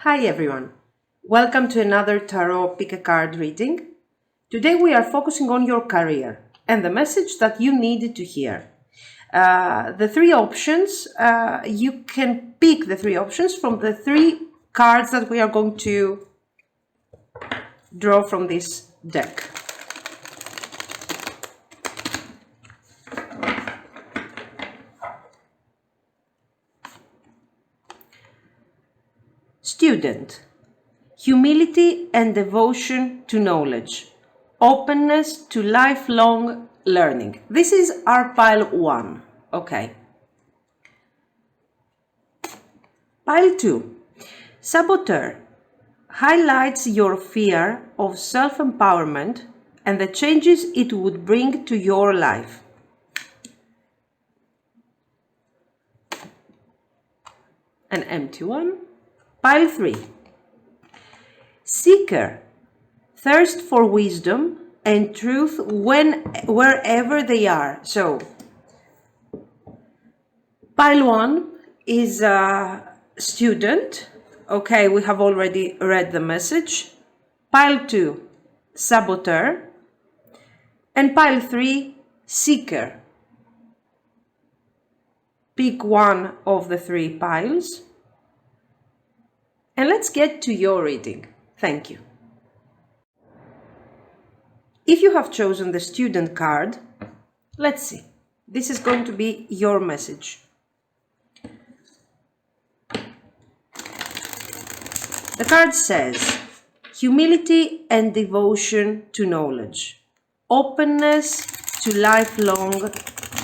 Hi everyone, welcome to another Tarot Pick a Card reading. Today we are focusing on your career and the message that you needed to hear. The three options, you can pick the three options from the three cards that we are going to draw from this deck. Student. Humility and devotion to knowledge. Openness to lifelong learning. This is our pile 1. Okay. Pile 2. Saboteur. Highlights your fear of self-empowerment and the changes it would bring to your life. An empty one. Pile 3. Seeker. Thirst for wisdom and truth wherever they are. So, pile 1 is a student. Okay, we have already read the message. Pile 2, saboteur. And pile 3, seeker. Pick one of the three piles. And let's get to your reading. Thank you. If you have chosen the student card, let's see. This is going to be your message. The card says, humility and devotion to knowledge, openness to lifelong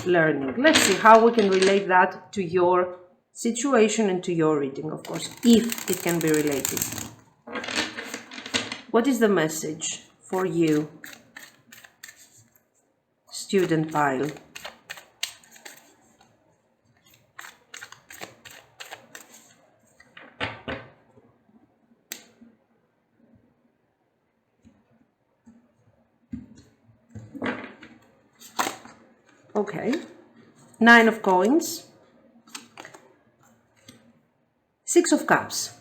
learning. Let's see how we can relate that to your situation and to your reading, of course, if it can be related. What is the message for you, student pile? Okay, 9 of coins, 6 of cups.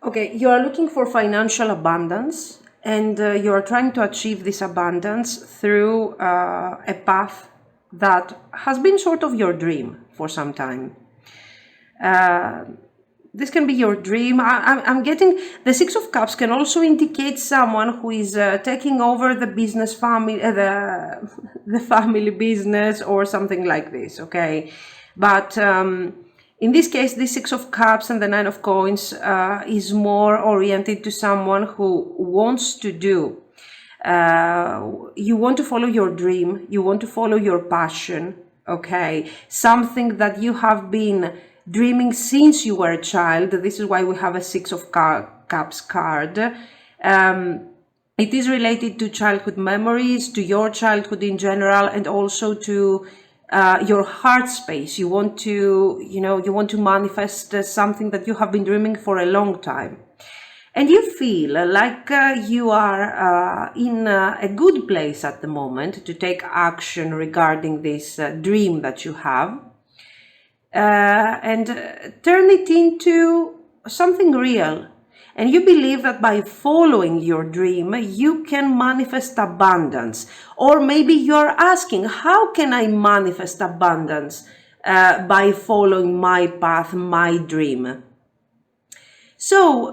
Okay, you are looking for financial abundance and you are trying to achieve this abundance through a path that has been sort of your dream for some time. This can be your dream. I'm getting the 6 of cups can also indicate someone who is taking over the business family, the family business or something like this. Okay, but in this case, the 6 of cups and the 9 of coins is more oriented to someone who wants to do. You want to follow your dream. You want to follow your passion. Okay, something that you have been dreaming since you were a child. This is why we have a 6 of cups card. It is related to childhood memories, to your childhood in general, and also to your heart space. You want to manifest something that you have been dreaming for a long time. And you feel like you are in a good place at the moment to take action regarding this dream that you have. And turn it into something real. And you believe that by following your dream, you can manifest abundance. Or maybe you're asking, how can I manifest abundance by following my path, my dream? So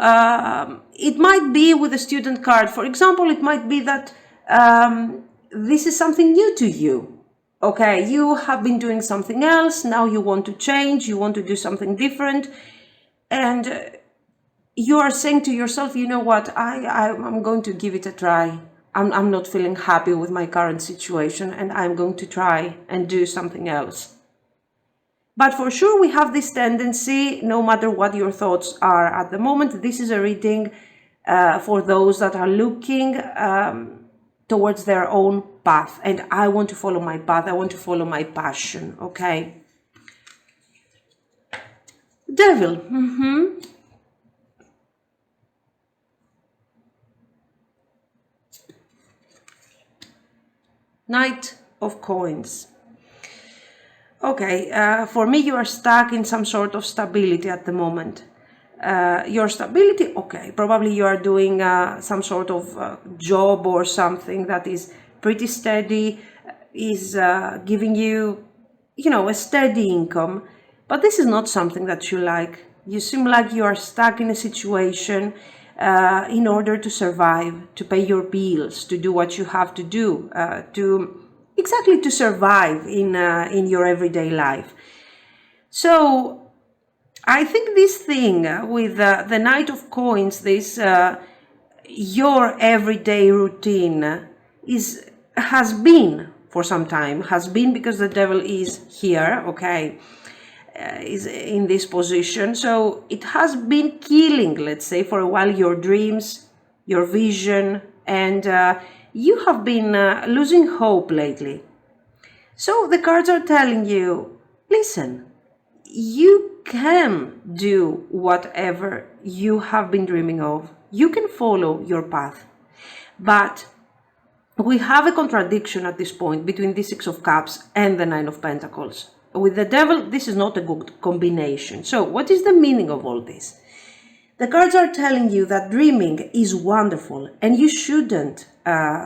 it might be with a student card. For example, it might be that this is something new to you. Okay, you have been doing something else, now you want to change, you want to do something different, and you are saying to yourself, you know what, I'm going to give it a try. I'm not feeling happy with my current situation, and I'm going to try and do something else. But for sure, we have this tendency, no matter what your thoughts are at the moment. This is a reading for those that are looking towards their own path, and I want to follow my path, I want to follow my passion. Okay, Devil. Knight of coins. Okay, for me, you are stuck in some sort of stability at the moment. Your stability, okay, probably you are doing some sort of job or something that is pretty steady, is giving you, a steady income, but this is not something that you like. You seem like you are stuck in a situation in order to survive, to pay your bills, to do what you have to do, to survive in your everyday life. So I think this thing with the Knight of Coins, this your everyday routine has been for some time, has been because the devil is here, okay, is in this position. So it has been killing, let's say, for a while your dreams, your vision, and you have been losing hope lately. So the cards are telling you, listen, you can do whatever you have been dreaming of. You can follow your path. But we have a contradiction at this point between the Six of Cups and the Nine of Pentacles. With the devil, this is not a good combination. So what is the meaning of all this? The cards are telling you that dreaming is wonderful and you shouldn't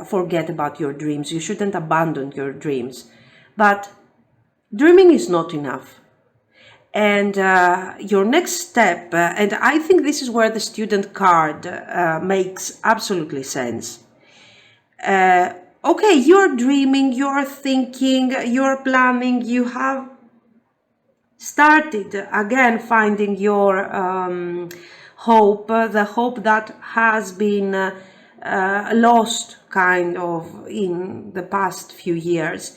forget about your dreams. You shouldn't abandon your dreams. But dreaming is not enough. And your next step, and I think this is where the student card makes absolutely sense. Okay, you're dreaming, you're thinking, you're planning, you have started again finding your hope, the hope that has been lost kind of in the past few years.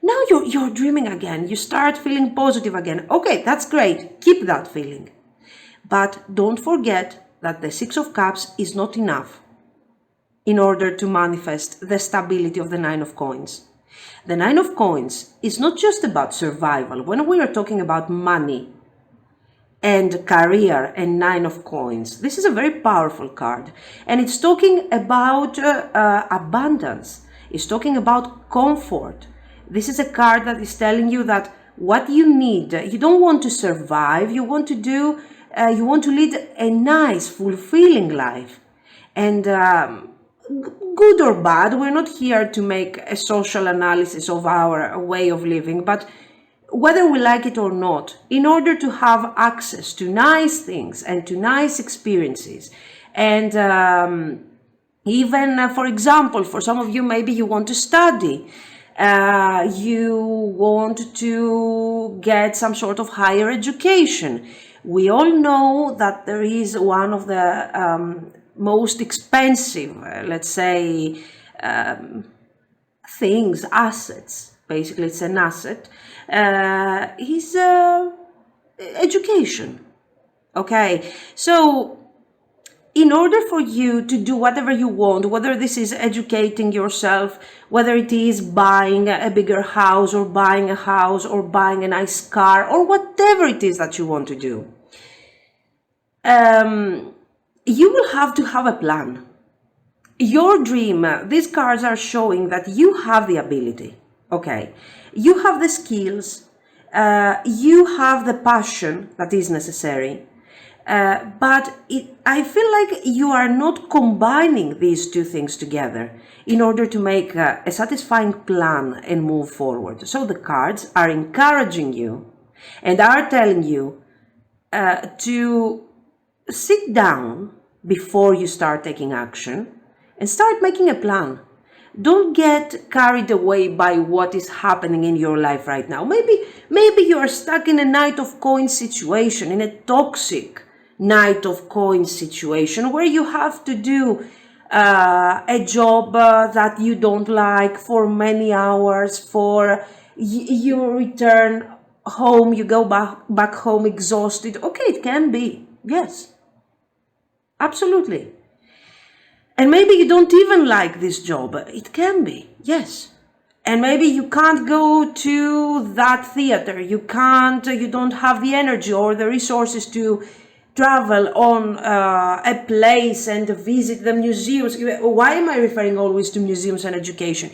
Now you're dreaming again, you start feeling positive again. Okay, that's great, keep that feeling. But don't forget that the Six of Cups is not enough in order to manifest the stability of the Nine of Coins. The Nine of Coins is not just about survival. When we are talking about money and career and Nine of Coins, this is a very powerful card. And it's talking about abundance. It's talking about comfort. This is a card that is telling you that what you need, you don't want to survive, you want to lead a nice, fulfilling life. And good or bad, we're not here to make a social analysis of our way of living, but whether we like it or not, in order to have access to nice things and to nice experiences, and even, for example, for some of you, maybe you want to study, you want to get some sort of higher education. We all know that there is one of the most expensive, let's say, things, assets, basically it's an asset, is education. Okay, so in order for you to do whatever you want, whether this is educating yourself, whether it is buying a bigger house or buying a house or buying a nice car or whatever it is that you want to do, you will have to have a plan. Your dream, these cards are showing that you have the ability, okay? You have the skills, you have the passion that is necessary, but I feel like you are not combining these two things together in order to make a satisfying plan and move forward. So the cards are encouraging you and are telling you to sit down before you start taking action and start making a plan. Don't get carried away by what is happening in your life right now. Maybe you are stuck in a Knight of Coins situation, in a toxic Knight of Coins situation where you have to do a job that you don't like for many hours, you return home, you go back home exhausted. Okay, it can be, yes, absolutely. And maybe you don't even like this job. It can be, yes. And maybe you can't go to that theater. You don't have the energy or the resources to travel on a place and visit the museums. Why am I referring always to museums and education?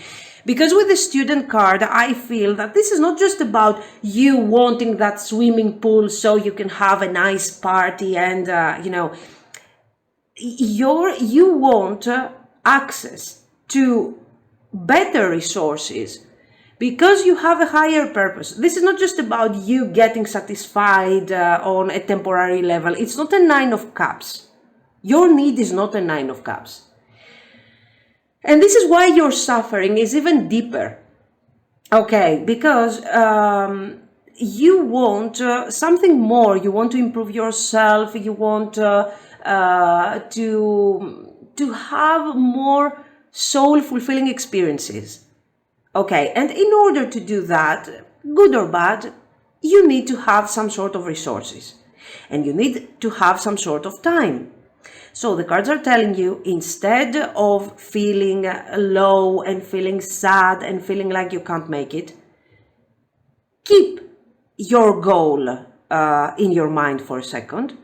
Because with the Student card, I feel that this is not just about you wanting that swimming pool so you can have a nice party and, you want access to better resources because you have a higher purpose. This is not just about you getting satisfied on a temporary level. It's not a 9 of Cups. Your need is not a 9 of Cups. And this is why your suffering is even deeper. Okay, because you want something more. You want to improve yourself. You want to have more soul-fulfilling experiences. Okay, and in order to do that, good or bad, you need to have some sort of resources. And you need to have some sort of time. So the cards are telling you, instead of feeling low and feeling sad and feeling like you can't make it, keep your goal in your mind for a second,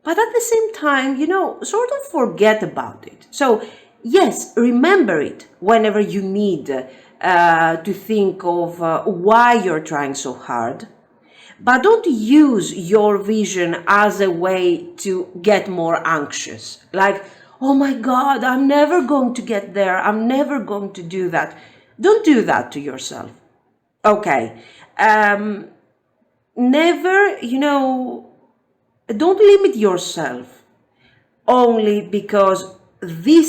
but at the same time, sort of forget about it. So yes, remember it whenever you need to think of why you're trying so hard. But don't use your vision as a way to get more anxious. Like, oh my God, I'm never going to get there. I'm never going to do that. Don't do that to yourself. Okay. Never, don't limit yourself only because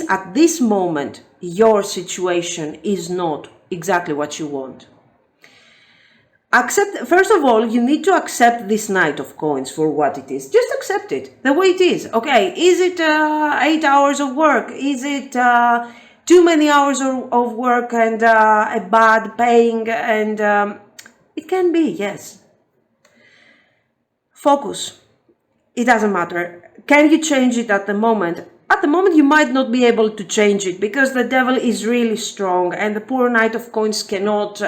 at this moment, your situation is not exactly what you want. First of all, you need to accept this Knight of Coins for what it is. Just accept it the way it is. Okay, is it 8 hours of work? Is it too many hours of work and a bad paying? And it can be, yes. Focus. It doesn't matter. Can you change it at the moment? At the moment, you might not be able to change it because the devil is really strong and the poor Knight of Coins cannot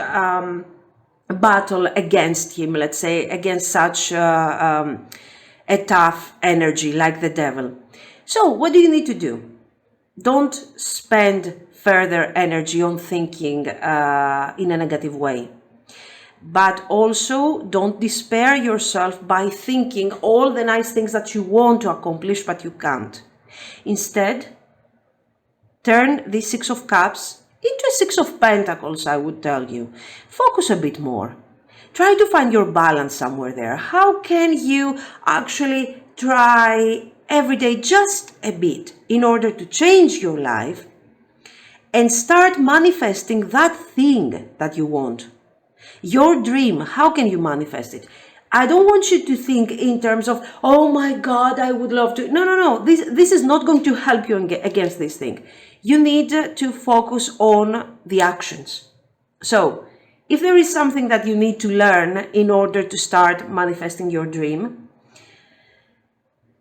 battle against him, let's say, against such a tough energy like the devil. So what do you need to do? Don't spend further energy on thinking in a negative way. But also don't despair yourself by thinking all the nice things that you want to accomplish but you can't. Instead, turn the 6 of Cups into a 6 of Pentacles, I would tell you. Focus a bit more. Try to find your balance somewhere there. How can you actually try every day just a bit in order to change your life and start manifesting that thing that you want? Your dream, how can you manifest it? I don't want you to think in terms of, oh my God, I would love to. No. This is not going to help you against this thing. You need to focus on the actions. So, if there is something that you need to learn in order to start manifesting your dream,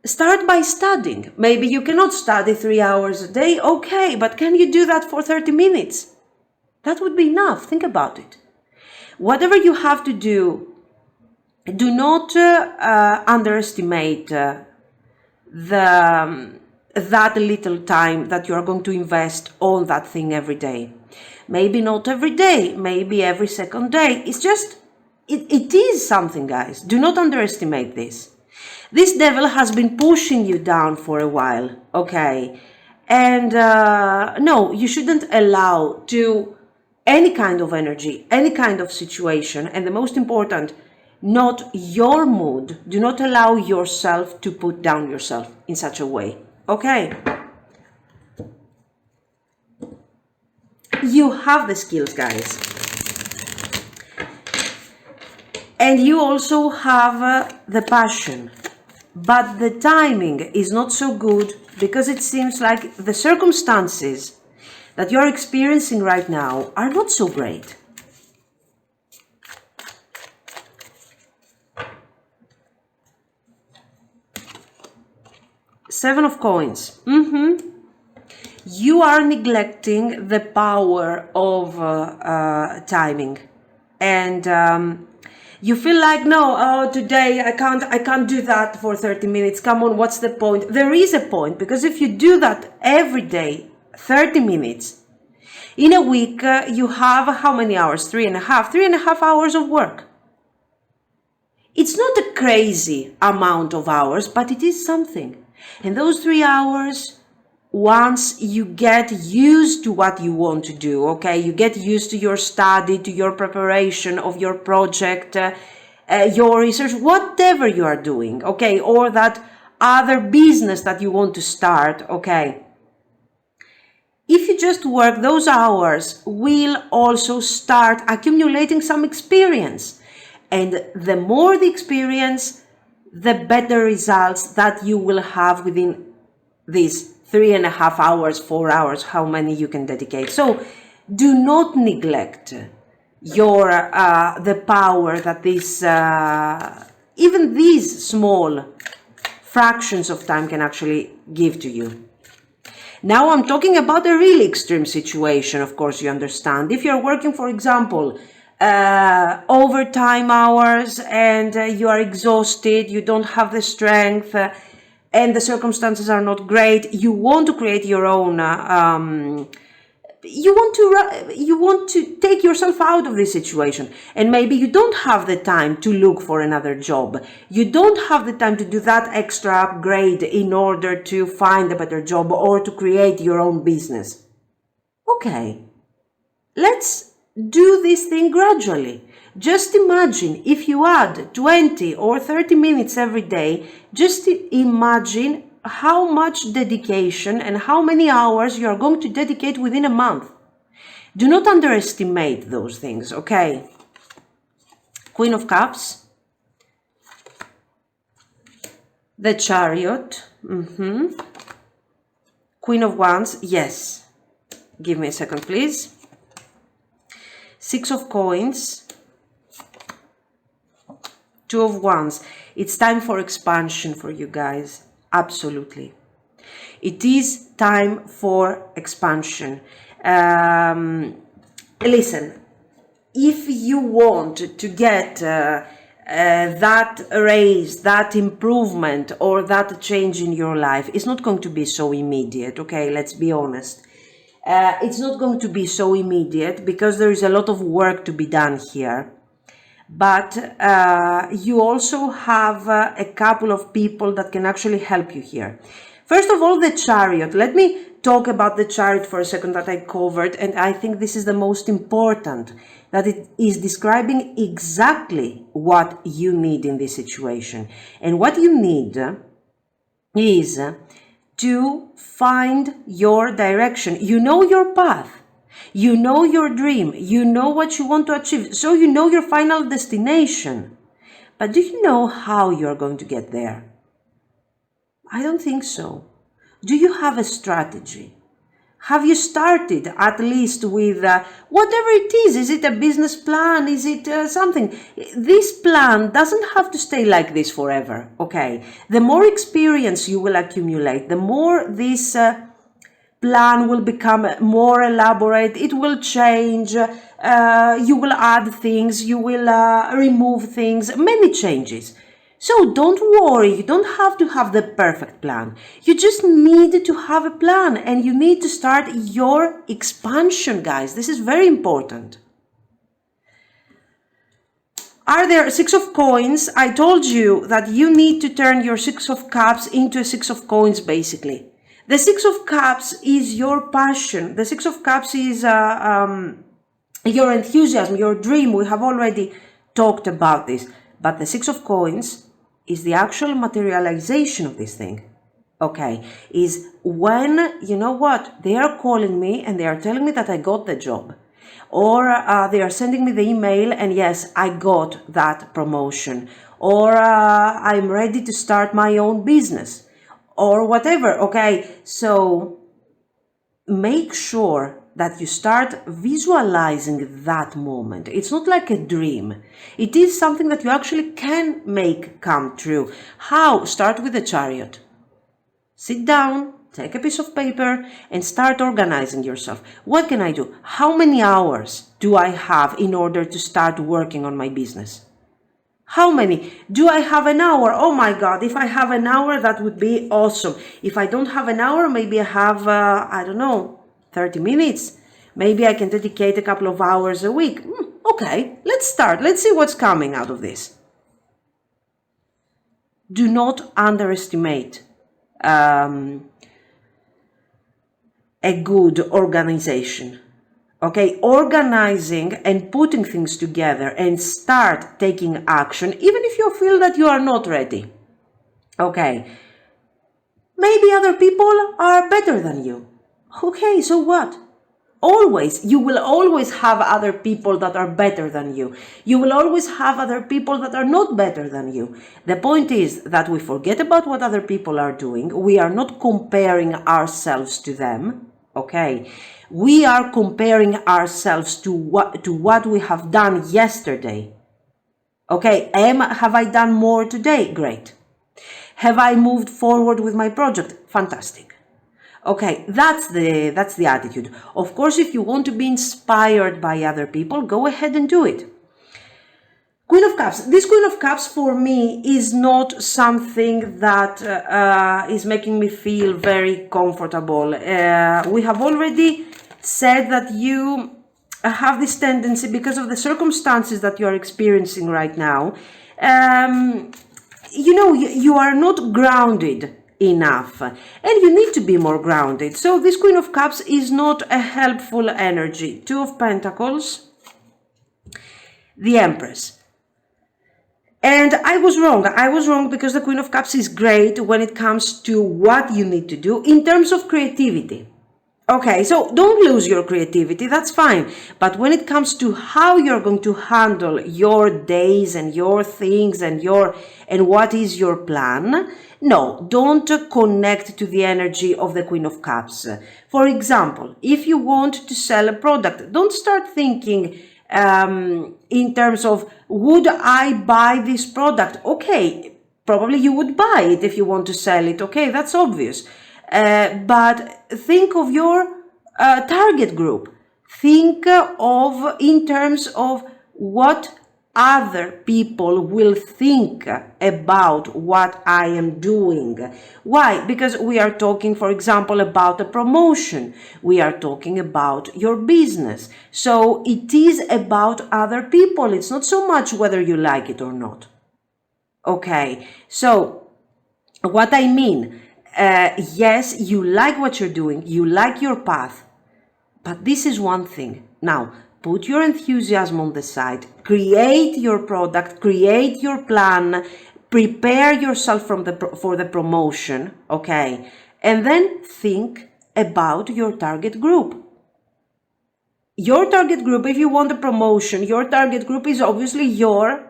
start by studying. Maybe you cannot study 3 hours a day. Okay, but can you do that for 30 minutes? That would be enough. Think about it. Whatever you have to do, do not underestimate that little time that you are going to invest on that thing every day. Maybe not every day, maybe every second day. It's just, it is something, guys. Do not underestimate this. This devil has been pushing you down for a while, okay? And no, you shouldn't allow to any kind of energy, any kind of situation, and the most important, not your mood. Do not allow yourself to put down yourself in such a way, okay? You have the skills, guys. And you also have the passion. But the timing is not so good because it seems like the circumstances that you're experiencing right now are not so great. Seven of Coins. You are neglecting the power of timing, and you feel like, no, today I can't do that for 30 minutes. Come on, what's the point? There is a point, because if you do that every day, 30 minutes, In a week, you have how many hours? 3.5. 3.5 hours of work. It's not a crazy amount of hours, but it is something. And those 3 hours, once you get used to what you want to do, okay, you get used to your study, to your preparation of your project, your research, whatever you are doing, okay, or that other business that you want to start, okay. If you just work, those hours will also start accumulating some experience. And the more the experience, the better results that you will have within these 3.5 hours, 4 hours, how many you can dedicate. So do not neglect your the power that this even these small fractions of time can actually give to you. Now I'm talking about a really extreme situation, of course, you understand. If you're working, for example, overtime hours and you are exhausted, you don't have the strength, and the circumstances are not great, you want to create your own you want to take yourself out of this situation, and maybe you don't have the time to look for another job, you don't have the time to do that extra upgrade in order to find a better job or to create your own business. Okay, let's do this thing gradually. Just imagine if you add 20 or 30 minutes every day, just imagine how much dedication and how many hours you are going to dedicate within a month. Do not underestimate those things, okay? Queen of Cups, the Chariot, Queen of Wands, yes. Give me a second, please. 6 of Coins, 2 of Wands. It's time for expansion for you guys. Absolutely. It is time for expansion. Listen, if you want to get that raise, that improvement, or that change in your life, it's not going to be so immediate, okay? Let's be honest. It's not going to be so immediate because there is a lot of work to be done here. But you also have a couple of people that can actually help you here. First of all, the Chariot. Let me talk about the Chariot for a second that I covered, and I think this is the most important, that it is describing exactly what you need in this situation. And what you need is to find your direction. You know your path. You know your dream, you know what you want to achieve, so you know your final destination. But do you know how you're going to get there? I don't think so. Do you have a strategy? Have you started at least with whatever it is? Is it a business plan? Is it something? This plan doesn't have to stay like this forever, okay? The more experience you will accumulate, the more this plan will become more elaborate, it will change, you will add things, you will remove things, many changes. So don't worry, you don't have to have the perfect plan. You just need to have a plan, and you need to start your expansion, guys. This is very important. Are there 6 of Coins? I told you that you need to turn your 6 of Cups into a 6 of Coins, basically. The 6 of Cups is your passion. The 6 of Cups is your enthusiasm, your dream. We have already talked about this. But the 6 of Coins is the actual materialization of this thing. Okay, is when, you know what, they are calling me and they are telling me that I got the job. Or they are sending me the email and yes, I got that promotion. Or I'm ready to start my own business. Or whatever, okay? So make sure that you start visualizing that moment. It's not like a dream. It is something that you actually can make come true. How? Start with the Chariot. Sit down, take a piece of paper, and start organizing yourself. What can I do? How many hours do I have in order to start working on my business? How many? Do I have an hour? Oh my God, if I have an hour, that would be awesome. If I don't have an hour, maybe I have, I don't know, 30 minutes. Maybe I can dedicate a couple of hours a week. Okay, let's start. Let's see what's coming out of this. Do not underestimate a good organization. Okay, organizing and putting things together and start taking action, even if you feel that you are not ready. Okay, maybe other people are better than you. Okay, so what? You will always have other people that are better than you. You will always have other people that are not better than you. The point is that we forget about what other people are doing. We are not comparing ourselves to them. Okay, we are comparing ourselves to what we have done yesterday. Okay, have I done more today? Great. Have I moved forward with my project? Fantastic. Okay, that's the attitude. Of course, if you want to be inspired by other people, go ahead and do it. Queen of Cups. This Queen of Cups for me is not something that is making me feel very comfortable. We have already said that you have this tendency, because of the circumstances that you are experiencing right now, you are not grounded enough, and you need to be more grounded. So this Queen of Cups is not a helpful energy. Two of Pentacles, the Empress. And I was wrong because the Queen of Cups is great when it comes to what you need to do in terms of creativity. Okay, so don't lose your creativity, that's fine. But when it comes to how you're going to handle your days and your things and what is your plan, no, don't connect to the energy of the Queen of Cups. For example, if you want to sell a product, don't start thinking in terms of, would I buy this product? Okay, probably you would buy it if you want to sell it. Okay, that's obvious. But think of your target group. Think of in terms of what other people will think about what I am doing. Why? Because we are talking, for example, about a promotion. We are talking about your business. So it is about other people. It's not so much whether you like it or not. Okay, so what I mean, yes, you like what you're doing, you like your path, but this is one thing. Now, put your enthusiasm on the side, create your product, create your plan, prepare yourself for the promotion, okay? And then think about your target group. Your target group, if you want a promotion, your target group is obviously your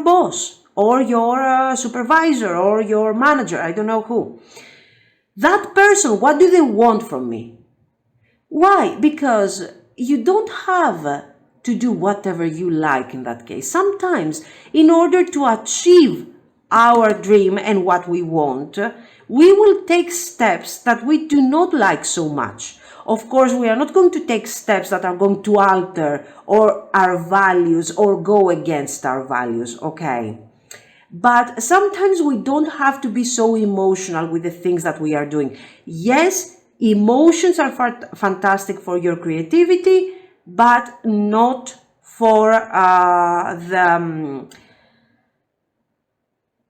boss, or your supervisor, or your manager, I don't know who. That person, what do they want from me? Why? Because you don't have to do whatever you like in that case. Sometimes, in order to achieve our dream and what we want, we will take steps that we do not like so much. Of course, we are not going to take steps that are going to alter our values or go against our values, okay? But sometimes we don't have to be so emotional with the things that we are doing. Yes, emotions are fantastic for your creativity, but not for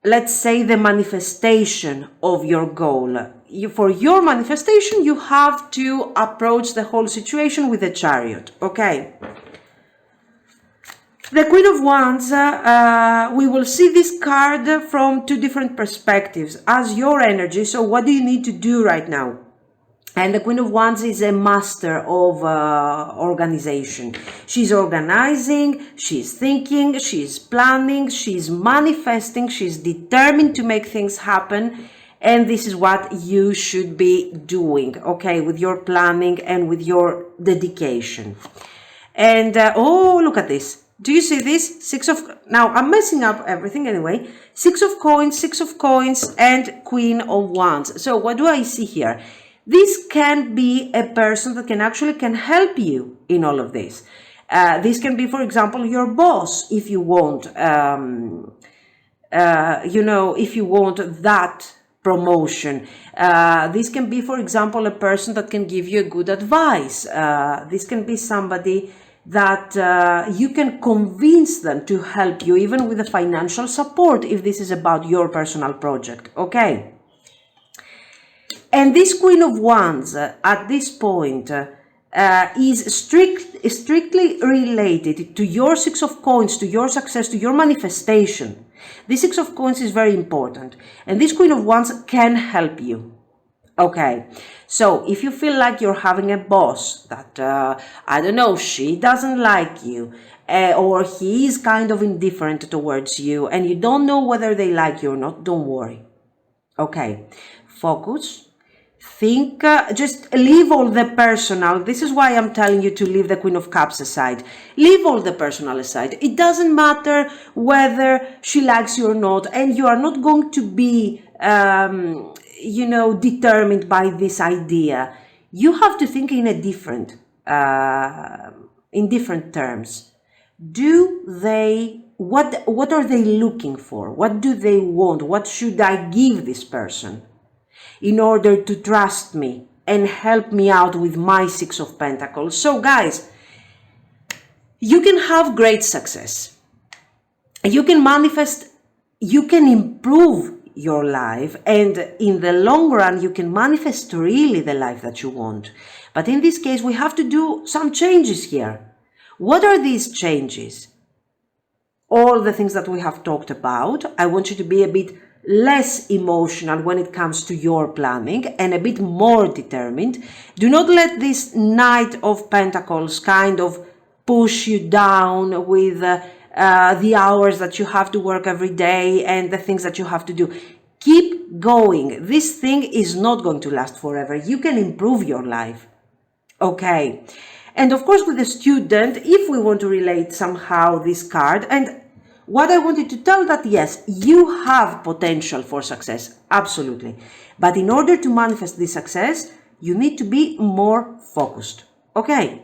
let's say, the manifestation of your goal. For your manifestation, you have to approach the whole situation with a Chariot, okay? The Queen of Wands, we will see this card from two different perspectives as your energy. So what do you need to do right now? And the Queen of Wands is a master of organization. She's organizing, she's thinking, she's planning, she's manifesting, she's determined to make things happen. And this is what you should be doing, okay, with your planning and with your dedication. And, oh, look at this. Do you see this? Now I'm messing up everything anyway. 6 of coins, and Queen of Wands. So what do I see here? This can be a person that can help you in all of this. This can be, for example, your boss, if you want, if you want that promotion. This can be, for example, a person that can give you a good advice. This can be somebody that you can convince them to help you, even with the financial support, if this is about your personal project, okay? And this Queen of Wands at this point is strictly related to your Six of Coins, to your success, to your manifestation. This Six of Coins is very important, and this Queen of Wands can help you. Okay, so if you feel like you're having a boss that, I don't know, she doesn't like you, or he is kind of indifferent towards you, and you don't know whether they like you or not, don't worry. Okay, focus. Think, just leave all the personal. This is why I'm telling you to leave the Queen of Cups aside. Leave all the personal aside. It doesn't matter whether she likes you or not, and you are not going to be, you know, determined by this idea. You have to think in a different, in different terms. Do they, what are they looking for? What do they want? What should I give this person in order to trust me and help me out with my Six of Pentacles? So guys, you can have great success. You can manifest, you can improve your life, and in the long run, you can manifest really the life that you want. But in this case, we have to do some changes here. What are these changes? All the things that we have talked about. I want you to be a bit less emotional when it comes to your planning and a bit more determined. Do not let this Knight of Pentacles kind of push you down with the hours that you have to work every day and the things that you have to do. Keep going. This thing is not going to last forever. You can improve your life. Okay. And of course, with the Student, if we want to relate somehow this card, and what I wanted to tell that, yes, you have potential for success, absolutely. But in order to manifest this success, you need to be more focused, okay?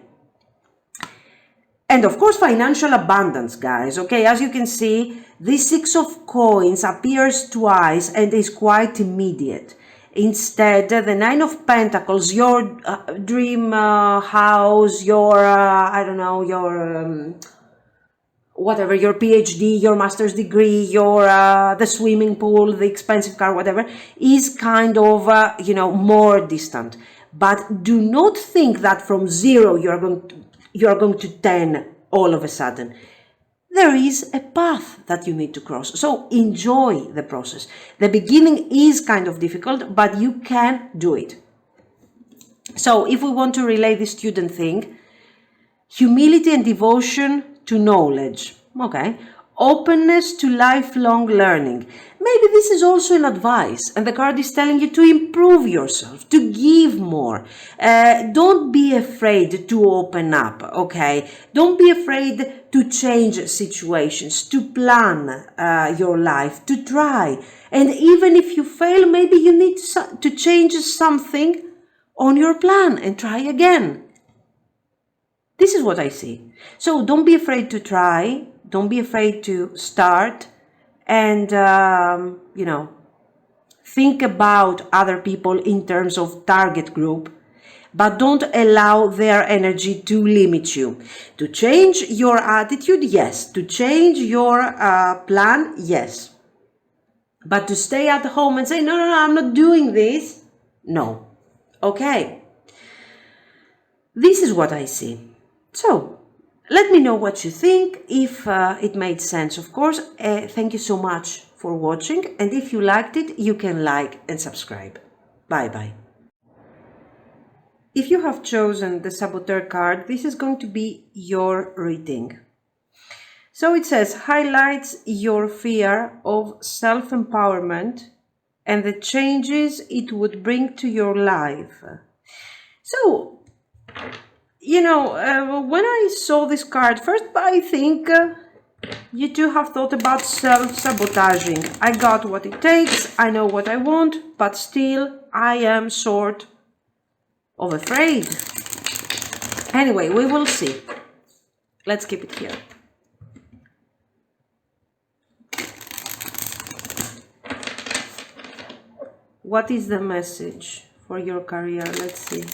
And of course, financial abundance, guys, okay? As you can see, this Six of Coins appears twice and is quite immediate. Instead, the Nine of Pentacles, your dream house, your, I don't know, your... whatever, your PhD, your master's degree, your the swimming pool, the expensive car, whatever, is kind of, you know, more distant. But do not think that from 0 you are going to 10 all of a sudden. There is a path that you need to cross. So enjoy the process. The beginning is kind of difficult, but you can do it. So if we want to relay the Student thing, humility and devotion to knowledge, okay? Openness to lifelong learning. Maybe this is also an advice, and the card is telling you to improve yourself, to give more. Don't be afraid to open up, okay? Don't be afraid to change situations, to plan your life, to try. And even if you fail, maybe you need to change something on your plan and try again. This is what I see. So don't be afraid to try. Don't be afraid to start. And, you know, think about other people in terms of target group. But don't allow their energy to limit you. To change your attitude, yes. To change your plan, yes. But to stay at home and say, no, I'm not doing this. No. Okay. This is what I see. So, let me know what you think, if it made sense, of course. Thank you so much for watching, and if you liked it, you can like and subscribe. Bye-bye. If you have chosen the Saboteur card, this is going to be your reading. So it says, highlights your fear of self-empowerment and the changes it would bring to your life. So, you know, when I saw this card, first I think you two have thought about self-sabotaging. I got what it takes, I know what I want, but still I am sort of afraid. Anyway, we will see. Let's keep it here. What is the message for your career? Let's see.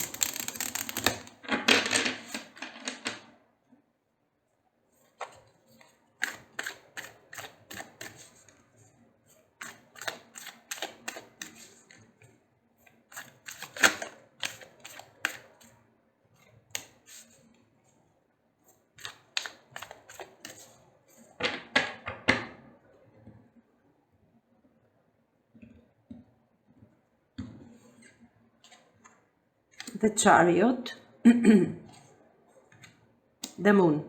The Chariot, the Moon.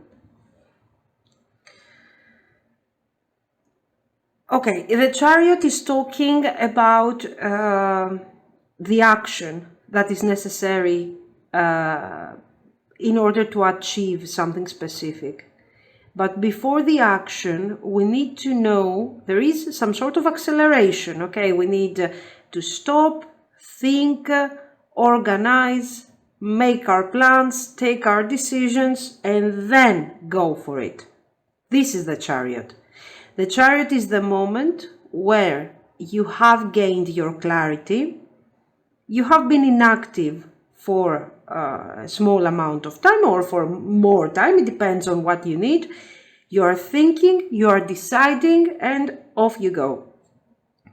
Okay, the Chariot is talking about the action that is necessary in order to achieve something specific. But before the action, we need to know there is some sort of acceleration, okay? We need to stop, think, organize, make our plans, take our decisions, and then go for it. This is the Chariot. The Chariot is the moment where you have gained your clarity, you have been inactive for a small amount of time or for more time, it depends on what you need. You are thinking, you are deciding, and off you go.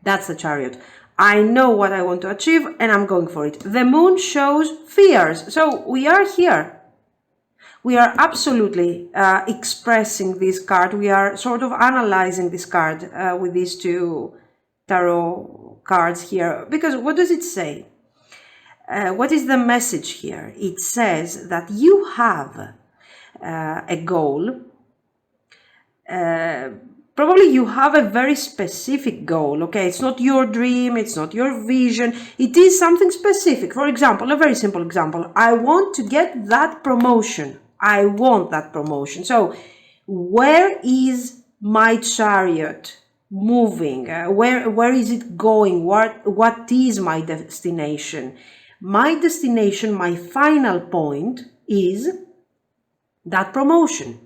That's the Chariot. I know what I want to achieve and I'm going for it. The Moon shows fears. So we are here. We are absolutely expressing this card. We are sort of analyzing this card with these two tarot cards here. Because what does it say? What is the message here? It says that you have a goal. Probably you have a very specific goal, okay? It's not your dream, it's not your vision, it is something specific. For example, a very simple example, I want to get that promotion. I want that promotion. So, where is my chariot moving? Where is it going? What is my destination? My destination, my final point is that promotion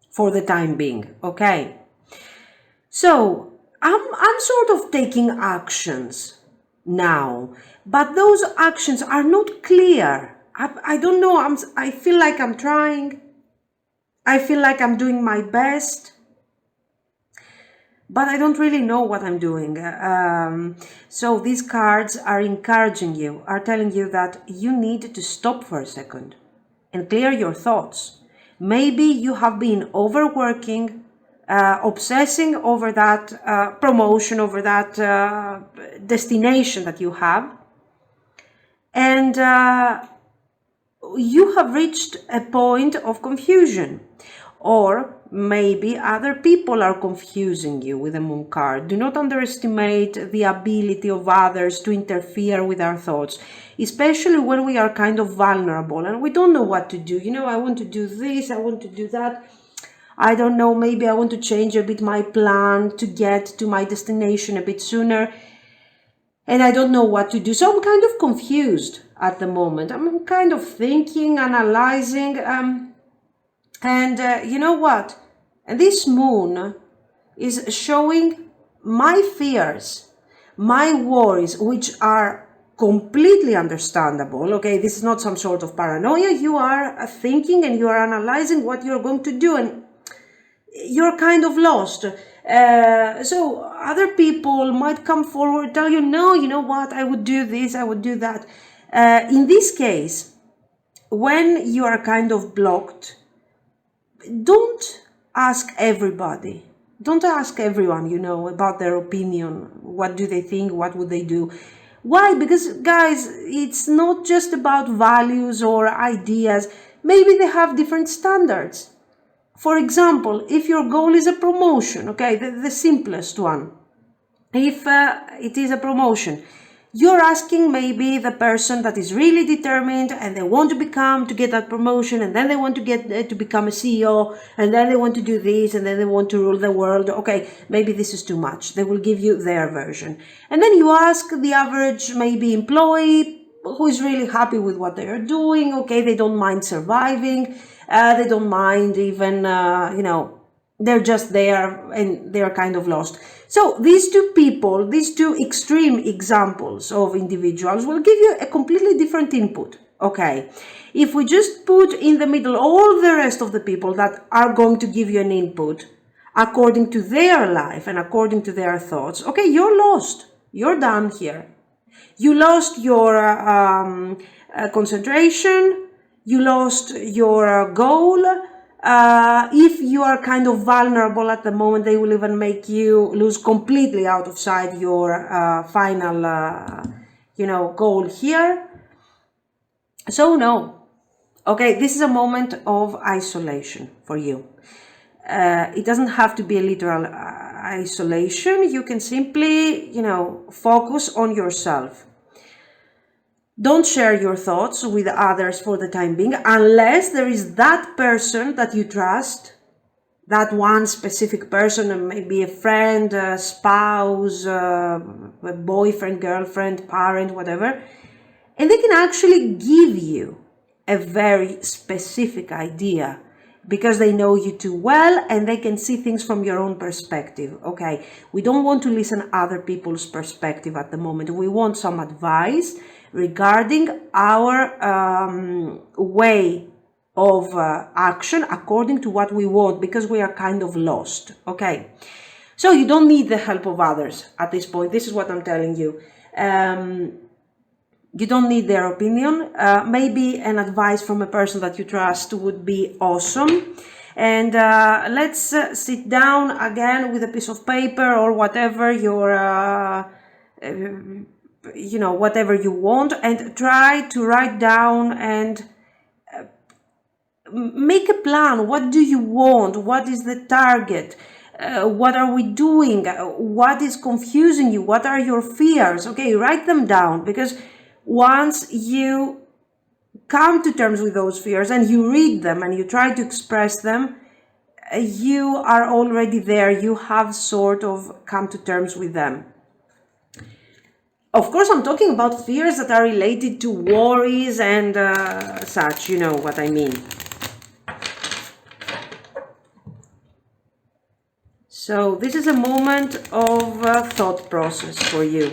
for the time being, okay? So I'm sort of taking actions now, but those actions are not clear. I don't know. I feel like I'm trying. I feel like I'm doing my best, but I don't really know what I'm doing. So these cards are encouraging you, are telling you that you need to stop for a second and clear your thoughts. Maybe you have been overworking, obsessing over that promotion, over that destination that you have, and you have reached a point of confusion, or maybe other people are confusing you with the Moon card. Do not underestimate the ability of others to interfere with our thoughts, especially when we are kind of vulnerable and we don't know what to do. You know, I want to do this, I want to do that. I don't know, maybe I want to change a bit my plan to get to my destination a bit sooner. And I don't know what to do. So I'm kind of confused at the moment. I'm kind of thinking, analyzing. You know what? And this Moon is showing my fears, my worries, which are completely understandable. Okay, this is not some sort of paranoia. You are thinking and you are analyzing what you're going to do, and you're kind of lost. So other people might come forward, tell you, no, you know what, I would do this, I would do that. In this case, when you are kind of blocked, don't ask everybody. Don't ask everyone, you know, about their opinion. What do they think? What would they do? Why? Because, guys, it's not just about values or ideas. Maybe they have different standards. For example, if your goal is a promotion, okay, the simplest one, if it is a promotion, you're asking maybe the person that is really determined and they want to get that promotion, and then they want to get to become a CEO, and then they want to do this, and then they want to rule the world. Okay, maybe this is too much. They will give you their version. And then you ask the average maybe employee who is really happy with what they are doing. Okay, they don't mind surviving. They don't mind even, they're just there and they're kind of lost. So these two people, these two extreme examples of individuals will give you a completely different input. Okay, if we just put in the middle all the rest of the people that are going to give you an input according to their life and according to their thoughts, okay, you're lost. You're done here. You lost your concentration. You lost your goal. If you are kind of vulnerable at the moment, they will even make you lose completely out of sight your final, goal here. So no, okay, this is a moment of isolation for you. It doesn't have to be a literal isolation. You can simply, focus on yourself. Don't share your thoughts with others for the time being, unless there is that person that you trust, that one specific person, maybe a friend, a spouse, a boyfriend, girlfriend, parent, whatever, and they can actually give you a very specific idea because they know you too well and they can see things from your own perspective. Okay, we don't want to listen other people's perspective at the moment. We want some advice regarding our way of action according to what we want, because we are kind of lost. Okay, so you don't need the help of others at this point. This is what I'm telling you. You don't need their opinion. Maybe an advice from a person that you trust would be awesome. And let's sit down again with a piece of paper or whatever whatever you want, and try to write down and make a plan. What do you want? What is the target? What are we doing? What is confusing you? What are your fears? Okay, write them down, because once you come to terms with those fears and you read them and you try to express them, you are already there. You have sort of come to terms with them. Of course, I'm talking about fears that are related to worries and such, you know what I mean. So this is a moment of thought process for you.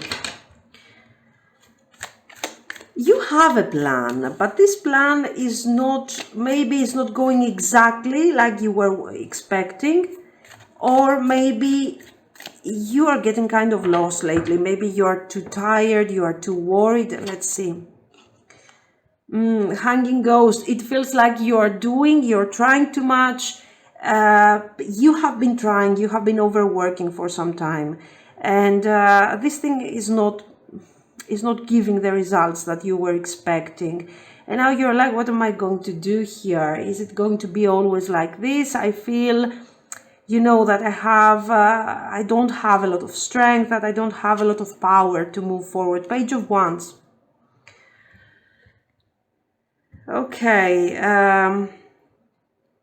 You have a plan, but this plan is not, maybe it's not going exactly like you were expecting, or maybe you are getting kind of lost lately. Maybe you are too tired, you are too worried. Let's see. Hanging ghost. It feels like you're trying too much. You have been trying, you have been overworking for some time, and this thing is not giving the results that you were expecting. And now you're like, what am I going to do here? Is it going to be always like this? I feel, that I don't have a lot of strength, that I don't have a lot of power to move forward. Page of Wands. Okay.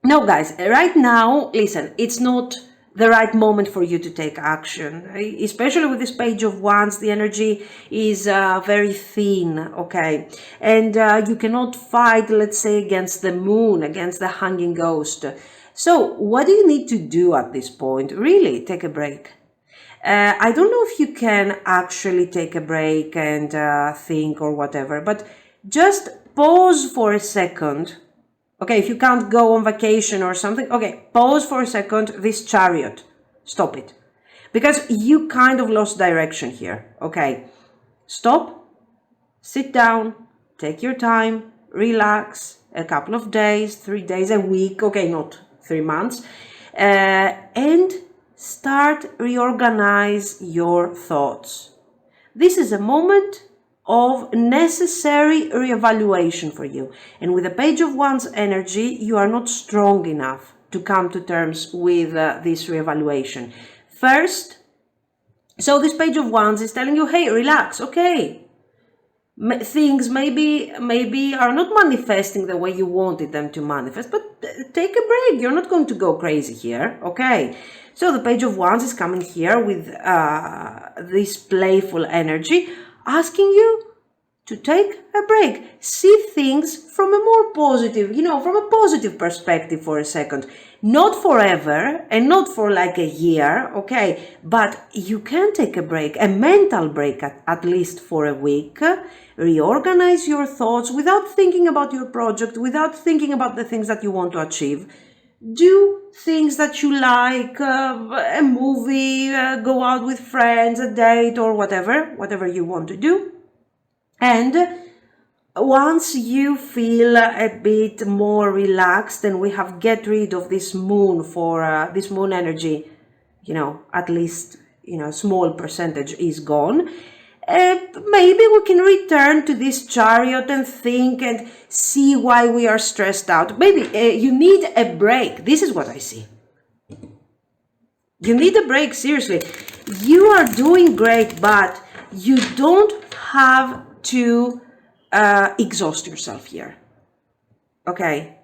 No, guys, right now, listen, it's not the right moment for you to take action, especially with this Page of Wands. The energy is very thin, okay, and you cannot fight, let's say, against the moon, against the hanging ghost. So what do you need to do at this point? Really, take a break. I don't know if you can actually take a break and think or whatever, but just pause for a second. Okay, if you can't go on vacation or something, okay, pause for a second, this Chariot, stop it. Because you kind of lost direction here, okay? Stop, sit down, take your time, relax, a couple of days, 3 days, a week, okay, not 3 months, and start reorganize your thoughts. This is a moment of necessary reevaluation for you. And with the Page of Wands energy, you are not strong enough to come to terms with this reevaluation. First, so this Page of Wands is telling you, hey, relax, okay. Things maybe are not manifesting the way you wanted them to manifest, but take a break. You're not going to go crazy here, okay? So the Page of Wands is coming here with this playful energy, asking you to take a break, see things from a more positive, from a positive perspective for a second. Not forever and not for like a year, okay? But you can take a break, a mental break at least for a week. Reorganize your thoughts without thinking about your project, without thinking about the things that you want to achieve. Do things that you like, a movie, go out with friends, a date, or whatever you want to do. And once you feel a bit more relaxed, and we have get rid of this moon for this moon energy, at least, small percentage is gone. Maybe we can return to this chariot and think and see why we are stressed out. Maybe you need a break. This is what I see. You need a break, seriously. You are doing great, but you don't have to exhaust yourself here. Okay.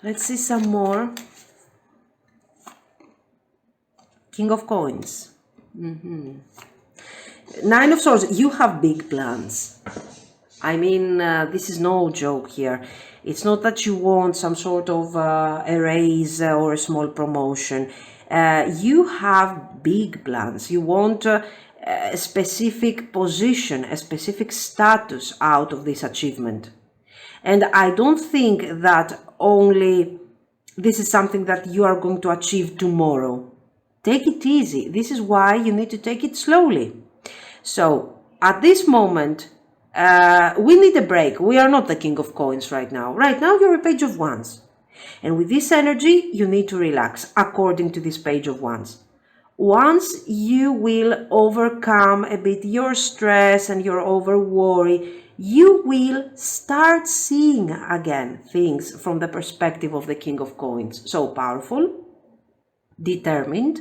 Let's see some more. King of Coins. Nine of Swords. You have big plans. I mean, this is no joke here. It's not that you want some sort of a raise or a small promotion. You have big plans. You want a specific position, a specific status out of this achievement. And I don't think that only this is something that you are going to achieve tomorrow. Take it easy. This is why you need to take it slowly. So at this moment, we need a break. We are not the King of Coins right now. Right now, you're a Page of Wands. And with this energy, you need to relax according to this Page of Wands. Once you will overcome a bit your stress and your over worry, you will start seeing again things from the perspective of the King of Coins. So powerful, determined.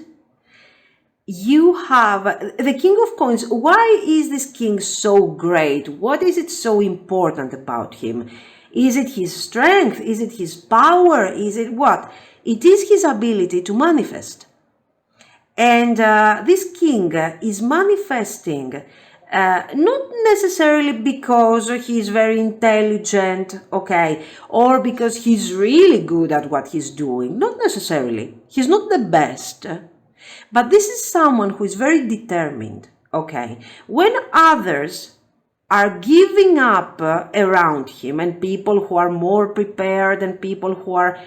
You have the King of Coins. Why is this king so great? What is it so important about him? Is it his strength? Is it his power? Is it what? It is his ability to manifest. And this king is manifesting not necessarily because he's very intelligent, okay, or because he's really good at what he's doing. Not necessarily. He's not the best. But this is someone who is very determined, okay? When others are giving up around him, and people who are more prepared and people who are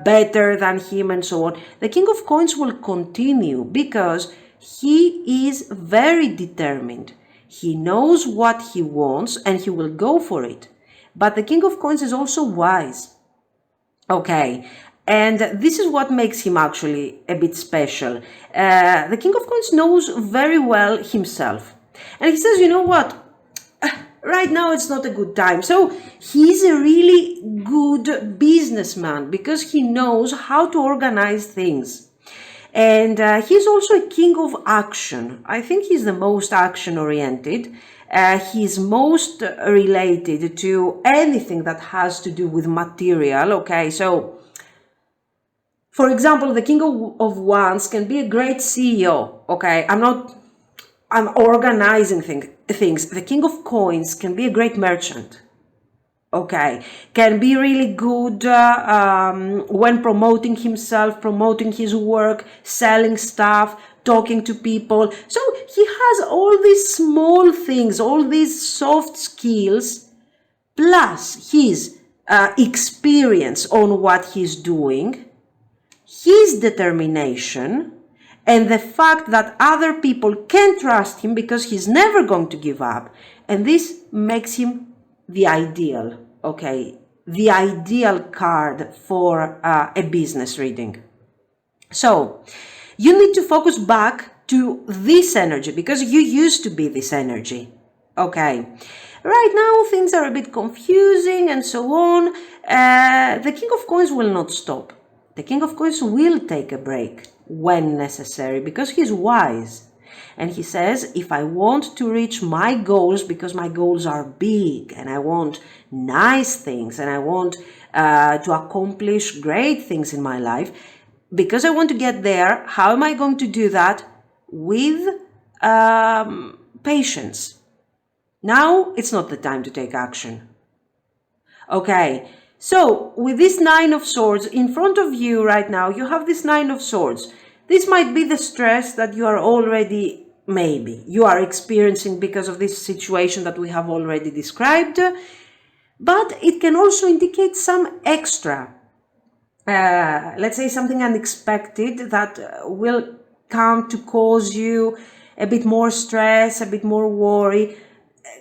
better than him and so on, the King of Coins will continue because he is very determined. He knows what he wants and he will go for it. But the King of Coins is also wise, okay? And this is what makes him actually a bit special. The King of Coins knows very well himself. And he says, you know what? Right now it's not a good time. So he's a really good businessman because he knows how to organize things. And he's also a king of action. I think he's the most action-oriented. He's most related to anything that has to do with material, okay? So, for example, the King of Wands can be a great CEO, okay? I'm organizing things. The King of Coins can be a great merchant, okay? Can be really good when promoting himself, promoting his work, selling stuff, talking to people. So he has all these small things, all these soft skills, plus his experience on what he's doing, his determination, and the fact that other people can trust him because he's never going to give up. And this makes him the ideal, okay? The ideal card for a business reading. So you need to focus back to this energy because you used to be this energy, okay? Right now things are a bit confusing and so on. The King of Coins will not stop. The King of Coins will take a break when necessary because he's wise. And he says, if I want to reach my goals, because my goals are big and I want nice things and I want to accomplish great things in my life, because I want to get there, how am I going to do that? With patience. Now it's not the time to take action. Okay, so with this Nine of Swords in front of you right now, you have this Nine of Swords. This might be the stress that you are already, maybe, you are experiencing because of this situation that we have already described. But it can also indicate some extra, let's say something unexpected that will come to cause you a bit more stress, a bit more worry.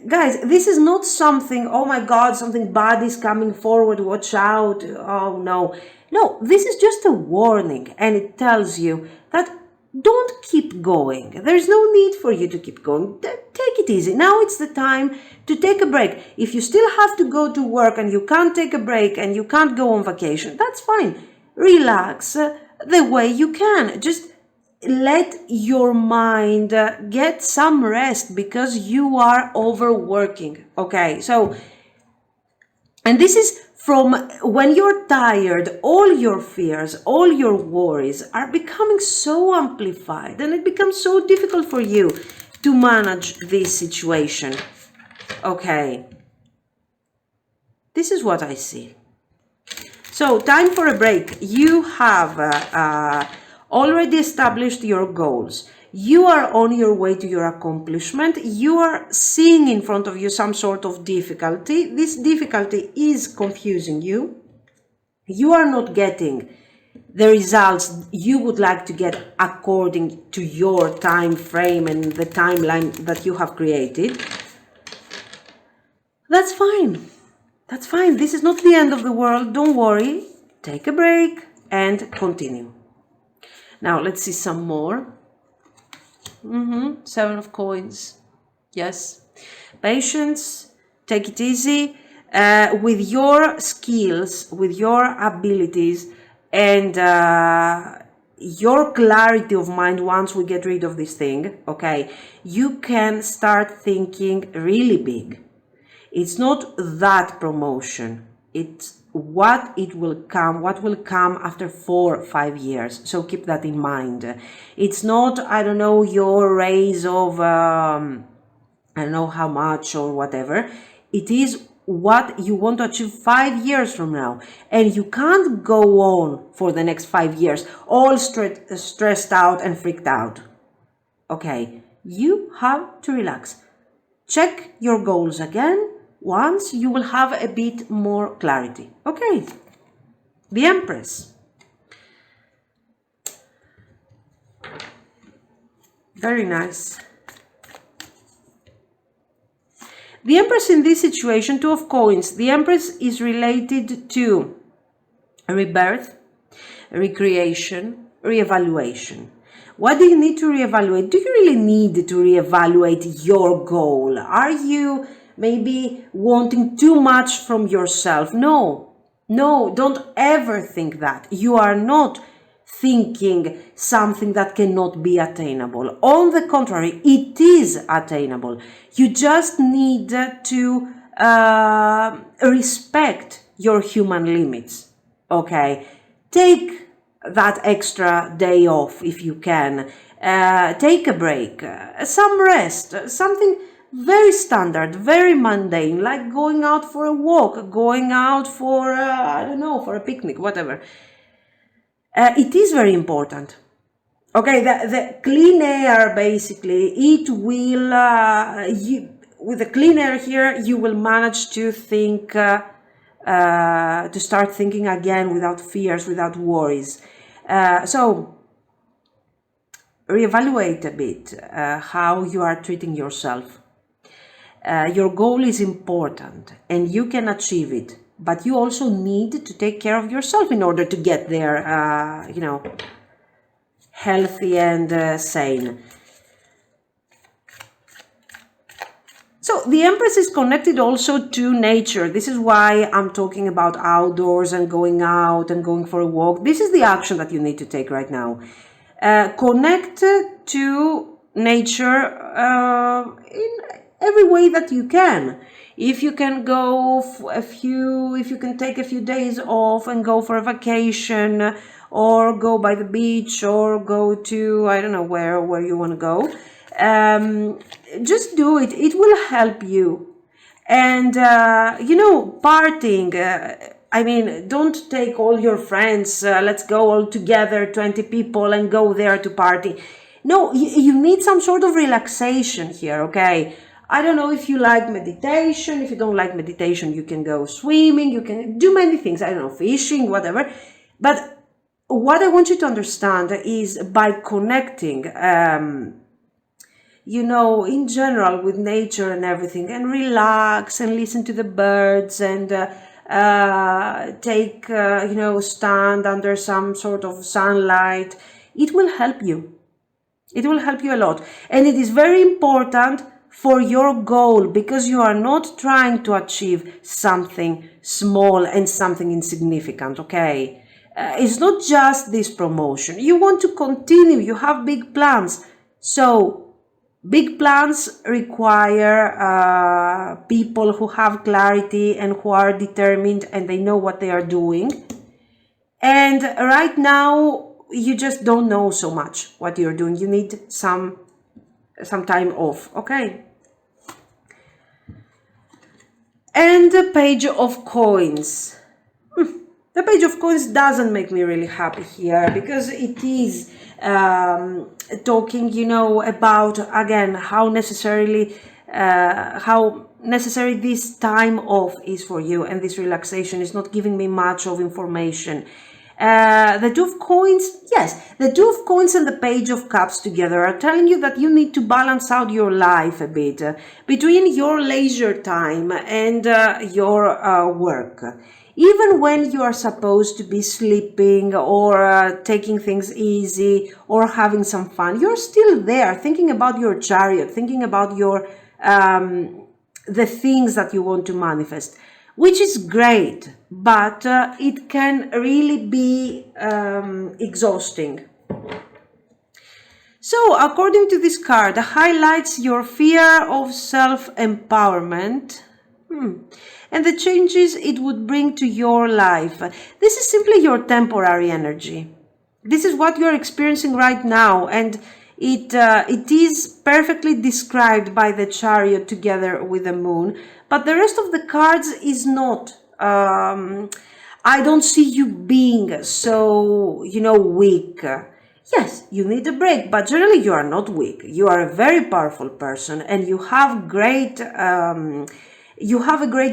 Guys, this is not something, oh my God, something bad is coming forward, watch out, oh no. No, this is just a warning, and it tells you that don't keep going. There's no need for you to keep going. Take it easy. Now it's the time to take a break. If you still have to go to work and you can't take a break and you can't go on vacation, that's fine. Relax the way you can. Just let your mind get some rest because you are overworking. Okay, so, and this is from when you're tired, all your fears, all your worries are becoming so amplified, and it becomes so difficult for you to manage this situation. Okay, this is what I see. So, time for a break. You have already established your goals. You are on your way to your accomplishment. You are seeing in front of you some sort of difficulty. This difficulty is confusing you. You are not getting the results you would like to get according to your time frame and the timeline that you have created. That's fine. That's fine. This is not the end of the world. Don't worry. Take a break and continue. Now, let's see some more. Seven of Coins. Yes. Patience. Take it easy. With your skills, with your abilities, and your clarity of mind, once we get rid of this thing, okay, you can start thinking really big. It's not that promotion. It's what will come after 4 or 5 years. So keep that in mind. It's not, I don't know, your raise of, I don't know how much or whatever. It is what you want to achieve 5 years from now. And you can't go on for the next 5 years, all stressed out and freaked out. Okay, you have to relax. Check your goals again. Once you will have a bit more clarity. Okay, the Empress. Very nice. The Empress in this situation, Two of Coins. The Empress is related to rebirth, recreation, reevaluation. What do you need to reevaluate? Do you really need to reevaluate your goal? Are you maybe wanting too much from yourself? No, don't ever think that. You are not thinking something that cannot be attainable. On the contrary, it is attainable. You just need to respect your human limits. Okay, take that extra day off if you can. Take a break, some rest, something very standard, very mundane, like going out for a walk, going out for, I don't know, for a picnic, whatever. It is very important. Okay, the clean air, basically, it will, with the clean air here, you will manage to think, to start thinking again without fears, without worries. So, reevaluate a bit how you are treating yourself. Your goal is important and you can achieve it, but you also need to take care of yourself in order to get there, healthy and sane. So the Empress is connected also to nature. This is why I'm talking about outdoors and going out and going for a walk. This is the action that you need to take right now. Connect to nature in every way that you can. If you can go if you can take a few days off and go for a vacation, or go by the beach, or go to, I don't know where you want to go, Just do it. It will help you. And, partying, I mean, don't take all your friends, let's go all together, 20 people, and go there to party. No, you need some sort of relaxation here, okay? I don't know if you like meditation. If you don't like meditation, you can go swimming, you can do many things. I don't know, fishing, whatever. But what I want you to understand is by connecting, in general with nature and everything, and relax and listen to the birds and take, stand under some sort of sunlight, it will help you. It will help you a lot. And it is very important for your goal, because you are not trying to achieve something small and something insignificant, okay? It's not just this promotion. You want to continue. You have big plans. So big plans require people who have clarity and who are determined and they know what they are doing. And right now, you just don't know so much what you're doing. You need some time off, okay? And the Page of Coins. The Page of Coins doesn't make me really happy here, because it is talking, about, again, how necessary this time off is for you, and this relaxation is not giving me much of information. The Two of Coins, yes, the Two of Coins and the Page of Cups together are telling you that you need to balance out your life a bit between your leisure time and your work. Even when you are supposed to be sleeping or taking things easy or having some fun, you're still there thinking about your chariot, thinking about your the things that you want to manifest, which is great, but it can really be exhausting. So, according to this card, highlights your fear of self-empowerment and the changes it would bring to your life. This is simply your temporary energy. This is what you're experiencing right now, and it is perfectly described by the Chariot together with the Moon. But the rest of the cards is not. I don't see you being so, weak. Yes, you need a break, but generally you are not weak. You are a very powerful person, and you have a great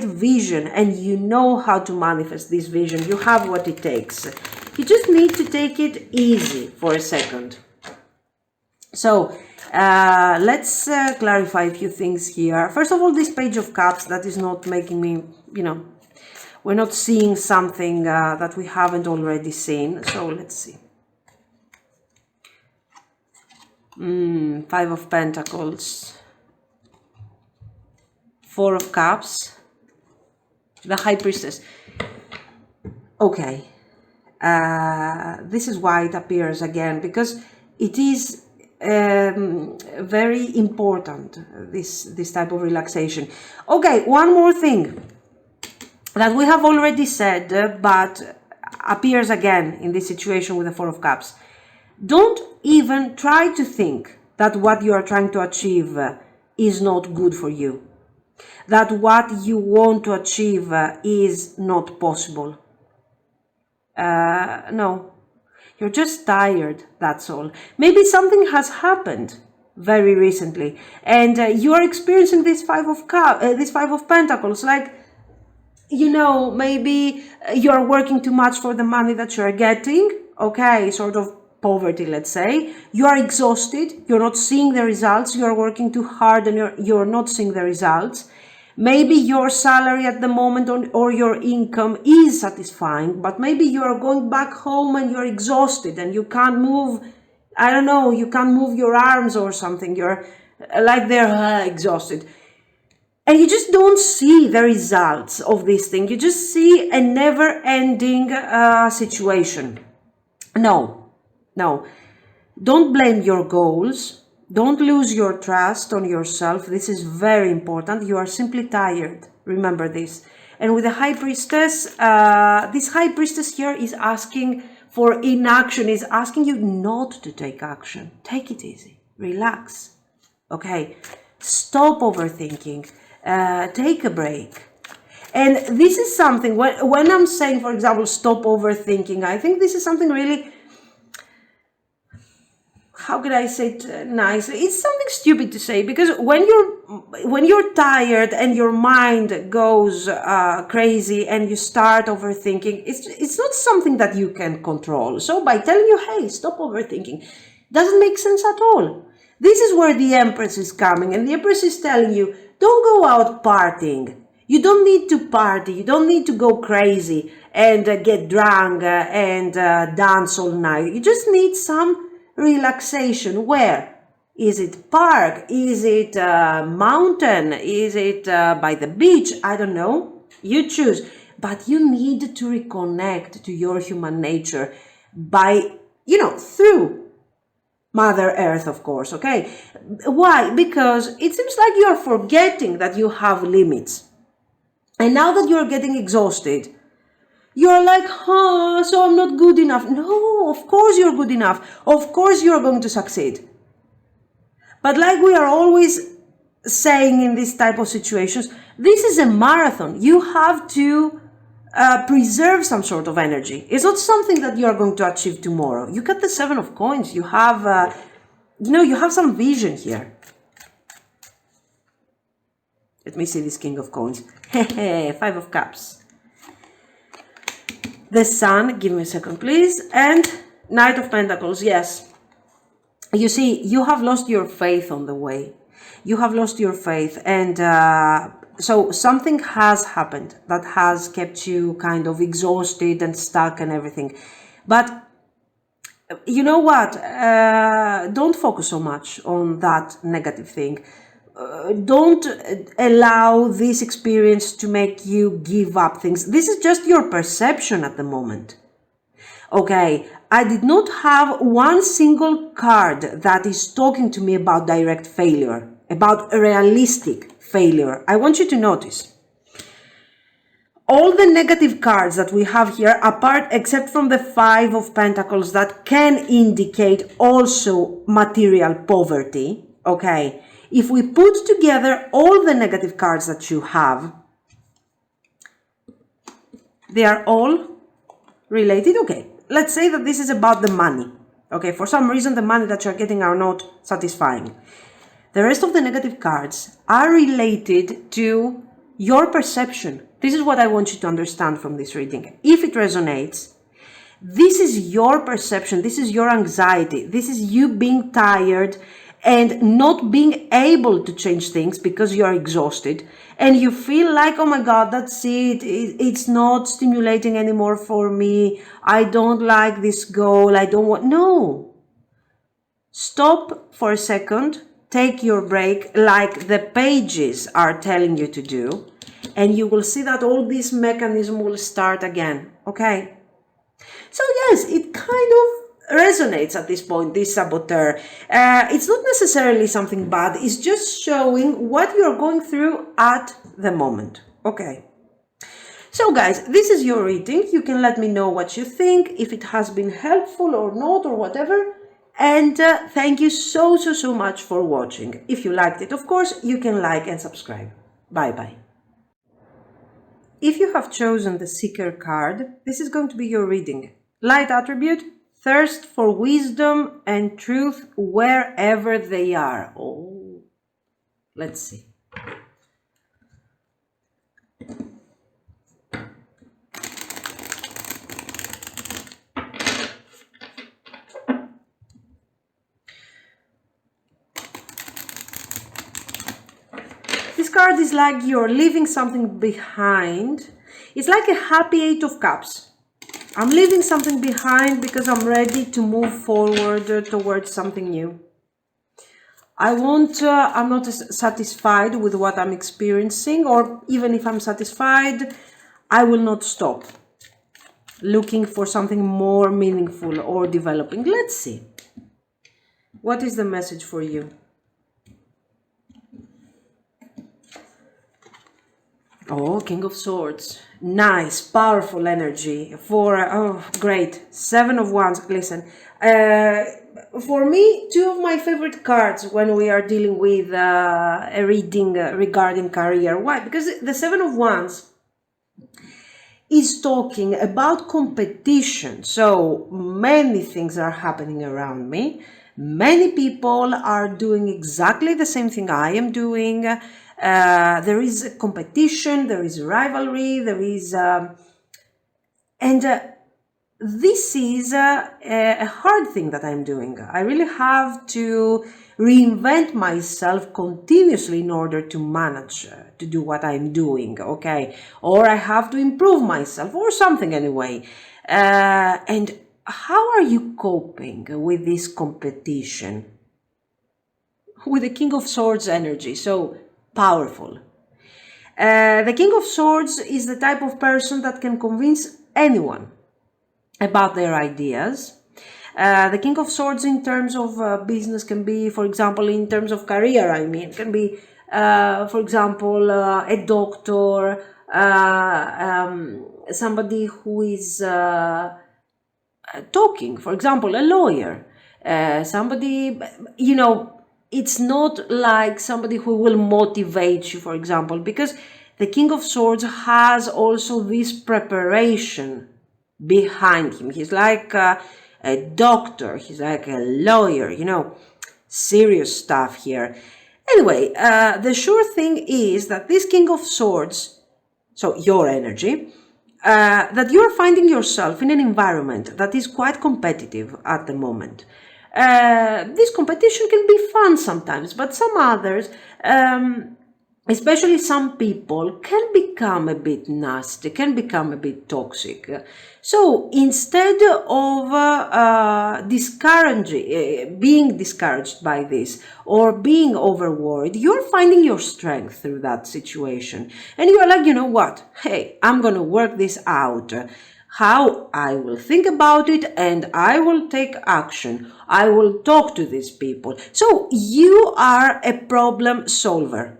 vision, and you know how to manifest this vision. You have what it takes. You just need to take it easy for a second. So, let's clarify a few things here. First of all, this Page of Cups, that is not making me, we're not seeing something that we haven't already seen. So, let's see. Five of Pentacles. Four of Cups. The High Priestess. Okay. This is why it appears again, because it is very important, this type of relaxation. Okay, one more thing that we have already said, but appears again in this situation with the Four of Cups. Don't even try to think that what you are trying to achieve is not good for you, that what you want to achieve is not possible. No. You're just tired, that's all. Maybe something has happened very recently, and you are experiencing this Five of Pentacles, like, maybe you're working too much for the money that you're getting, okay, sort of poverty, let's say. You are exhausted, you're not seeing the results, you're working too hard and you're not seeing the results. Maybe your salary at the moment or your income is satisfying, but maybe you're going back home and you're exhausted and you can't move, I don't know, you can't move your arms or something. You're like they're exhausted. And you just don't see the results of this thing. You just see a never-ending situation. No. Don't blame your goals. Don't lose your trust on yourself. This is very important. You are simply tired. Remember this. And with the High Priestess, this High Priestess here is asking for inaction, is asking you not to take action. Take it easy. Relax. Okay, stop overthinking. Take a break. And this is something, when I'm saying, for example, stop overthinking, I think this is something really, how could I say it nicely? It's something stupid to say, because when you're tired and your mind goes crazy and you start overthinking, it's not something that you can control. So by telling you, hey, stop overthinking, doesn't make sense at all. This is where the Empress is coming, and the Empress is telling you, don't go out partying. You don't need to party. You don't need to go crazy and get drunk and dance all night. You just need some relaxation. Where? Is it park? Is it mountain? Is it by the beach? I don't know. You choose. But you need to reconnect to your human nature by, through Mother Earth, of course, okay? Why? Because it seems like you're forgetting that you have limits. And now that you're getting exhausted, you're like, so I'm not good enough. No, of course you're good enough. Of course you're going to succeed. But like we are always saying in this type of situations, this is a marathon. You have to preserve some sort of energy. It's not something that you are going to achieve tomorrow. You got the 7 of coins. You have, you have some vision here. Let me see this King of Coins. 5 of Cups. The Sun, give me a second please. And Knight of Pentacles, yes. You see, you have lost your faith on the way. You have lost your faith, and so something has happened that has kept you kind of exhausted and stuck and everything. But you know what? Don't focus so much on that negative thing. Don't allow this experience to make you give up things. This is just your perception at the moment. Okay, I did not have one single card that is talking to me about direct failure, about realistic failure. I want you to notice. All the negative cards that we have here, apart except from the 5 of Pentacles that can indicate also material poverty, okay? If we put together all the negative cards that you have, they are all related. Okay, let's say that this is about the money. Okay, for some reason the money that you're getting are not satisfying. The rest of the negative cards are related to your perception. This is what I want you to understand from this reading. If it resonates, this is your perception, this is your anxiety, this is you being tired and not being able to change things because you are exhausted and you feel like, oh my God, that's it, it's not stimulating anymore for me, I don't like this goal, I don't want, no. Stop for a second, take your break like the pages are telling you to do, and you will see that all this mechanism will start again, okay? So yes, it kind of resonates at this point, this saboteur. It's not necessarily something bad, it's just showing what you're going through at the moment. Okay. So guys, this is your reading. You can let me know what you think, if it has been helpful or not or whatever. And thank you so much for watching. If you liked it, of course, you can like and subscribe. Bye-bye. If you have chosen the Seeker card, this is going to be your reading. Light attribute, thirst for wisdom and truth wherever they are. Oh, let's see. This card is like you're leaving something behind. It's like a happy 8 of Cups. I'm leaving something behind because I'm ready to move forward towards something new. I'm not satisfied with what I'm experiencing, or even if I'm satisfied, I will not stop looking for something more meaningful or developing. Let's see. What is the message for you? Oh, King of Swords. Nice, powerful energy for, oh, great. 7 of Wands. Listen, for me, two of my favorite cards when we are dealing with a reading regarding career. Why? Because the Seven of Wands is talking about competition. So many things are happening around me. Many people are doing exactly the same thing I am doing. There is a competition, there is rivalry, there is... this is a hard thing that I'm doing. I really have to reinvent myself continuously in order to manage to do what I'm doing, okay? Or I have to improve myself or something anyway. And how are you coping with this competition? With the King of Swords energy, so powerful. The King of Swords is the type of person that can convince anyone about their ideas. The King of Swords in terms of business can be, for example, in terms of career, I mean, can be, for example, a doctor, somebody who is talking, for example, a lawyer, somebody, you know, it's not like somebody who will motivate you, for example, because the King of Swords has also this preparation behind him. He's like a doctor, he's like a lawyer, you know, serious stuff here. Anyway, the sure thing is that this King of Swords, so your energy, that you're finding yourself in an environment that is quite competitive at the moment. This competition can be fun sometimes, but some others, especially some people, can become a bit nasty, can become a bit toxic. So instead of being discouraged by this or being overworried, you're finding your strength through that situation. And you're like, you know what? Hey, I'm going to work this out. How I will think about it and I will take action. I will talk to these people. So you are a problem solver.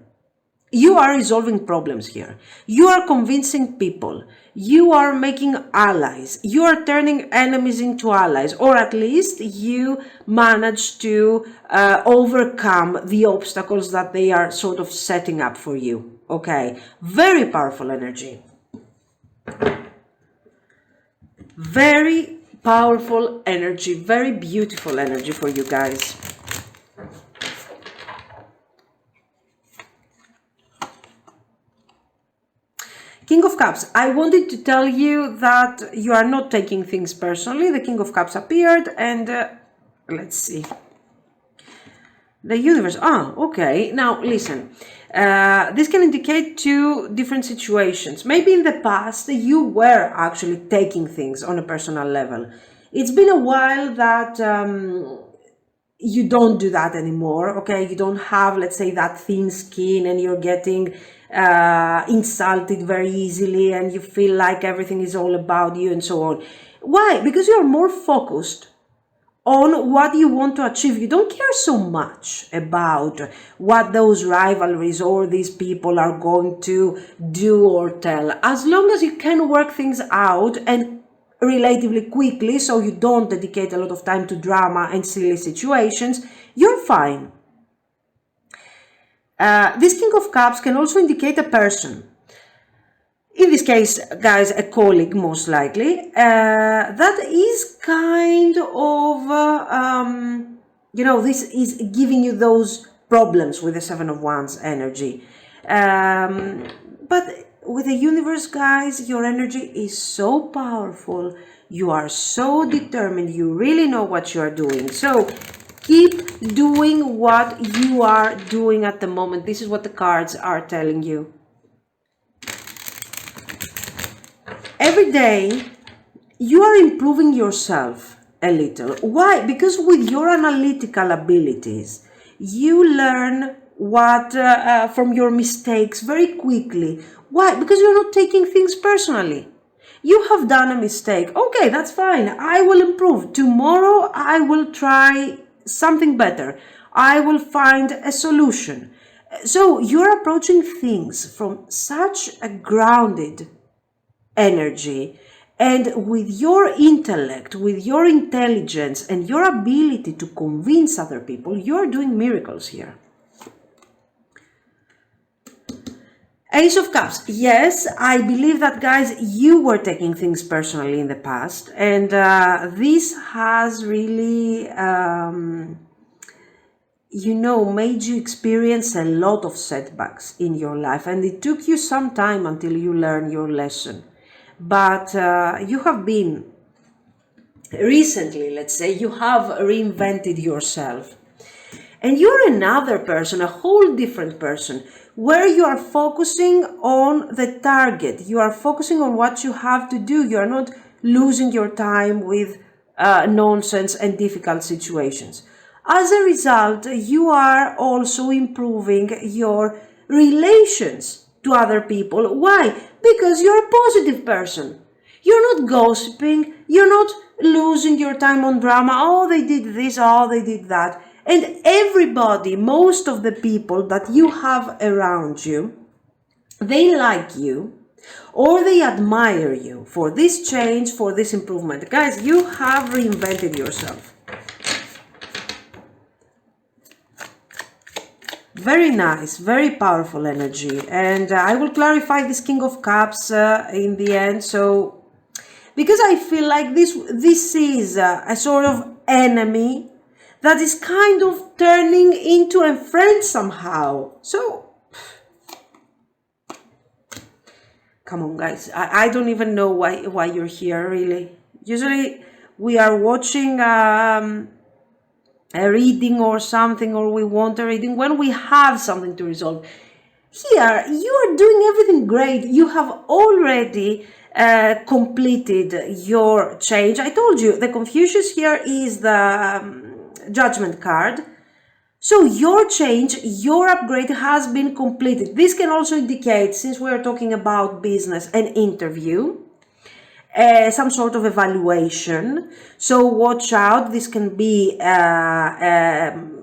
You are resolving problems here. You are convincing people. You are making allies. You are turning enemies into allies, or at least you manage to overcome the obstacles that they are sort of setting up for you. Okay, very powerful energy. Very powerful energy, very beautiful energy for you guys. King of Cups, I wanted to tell you that you are not taking things personally. The King of Cups appeared and let's see. The universe, okay. Now listen, this can indicate two different situations. Maybe in the past you were actually taking things on a personal level. It's been a while that you don't do that anymore, okay? You don't have, let's say, that thin skin and you're getting insulted very easily and you feel like everything is all about you and so on. Why? Because you're more focused on what you want to achieve. You don't care so much about what those rivalries or these people are going to do or tell. As long as you can work things out and relatively quickly, so you don't dedicate a lot of time to drama and silly situations, you're fine. This King of Cups can also indicate a person. In this case, guys, a colleague most likely, that is kind of, you know, this is giving you those problems with the Seven of Wands energy. But with the universe, guys, your energy is so powerful. You are so determined. You really know what you are doing. So keep doing what you are doing at the moment. This is what the cards are telling you. Every day, you are improving yourself a little. Why? Because with your analytical abilities, you learn what from your mistakes very quickly. Why? Because you're not taking things personally. You have done a mistake. Okay, that's fine. I will improve. Tomorrow, I will try something better. I will find a solution. So you're approaching things from such a grounded energy, And with your intellect, with your intelligence, and your ability to convince other people, you're doing miracles here. Ace of Cups. Yes, I believe that, guys, you were taking things personally in the past. And this has really, made you experience a lot of setbacks in your life. And it took you some time until you learn your lesson. But you have been, recently, let's say, you have reinvented yourself. And you're another person, a whole different person, where you are focusing on the target. You are focusing on what you have to do. You are not losing your time with nonsense and difficult situations. As a result, you are also improving your relations to other people. Why? Because you're a positive person. You're not gossiping. You're not losing your time on drama. Oh, they did this. Oh, they did that. And everybody, most of the people that you have around you, they like you or they admire you for this change, for this improvement. Guys, you have reinvented yourself. Very nice, very powerful energy. And I will clarify this King of Cups in the end. So, because I feel like this is a sort of enemy that is kind of turning into a friend somehow. So, come on, guys. I don't even know why you're here, really. Usually, we are watching a reading or something, or we want a reading when we have something to resolve. Here, you are doing everything great. You have already completed your change. I told you, the Confucius here is the Judgment card. So your change, your upgrade has been completed. This can also indicate, since we are talking about business, an interview, some sort of evaluation. So watch out. This can be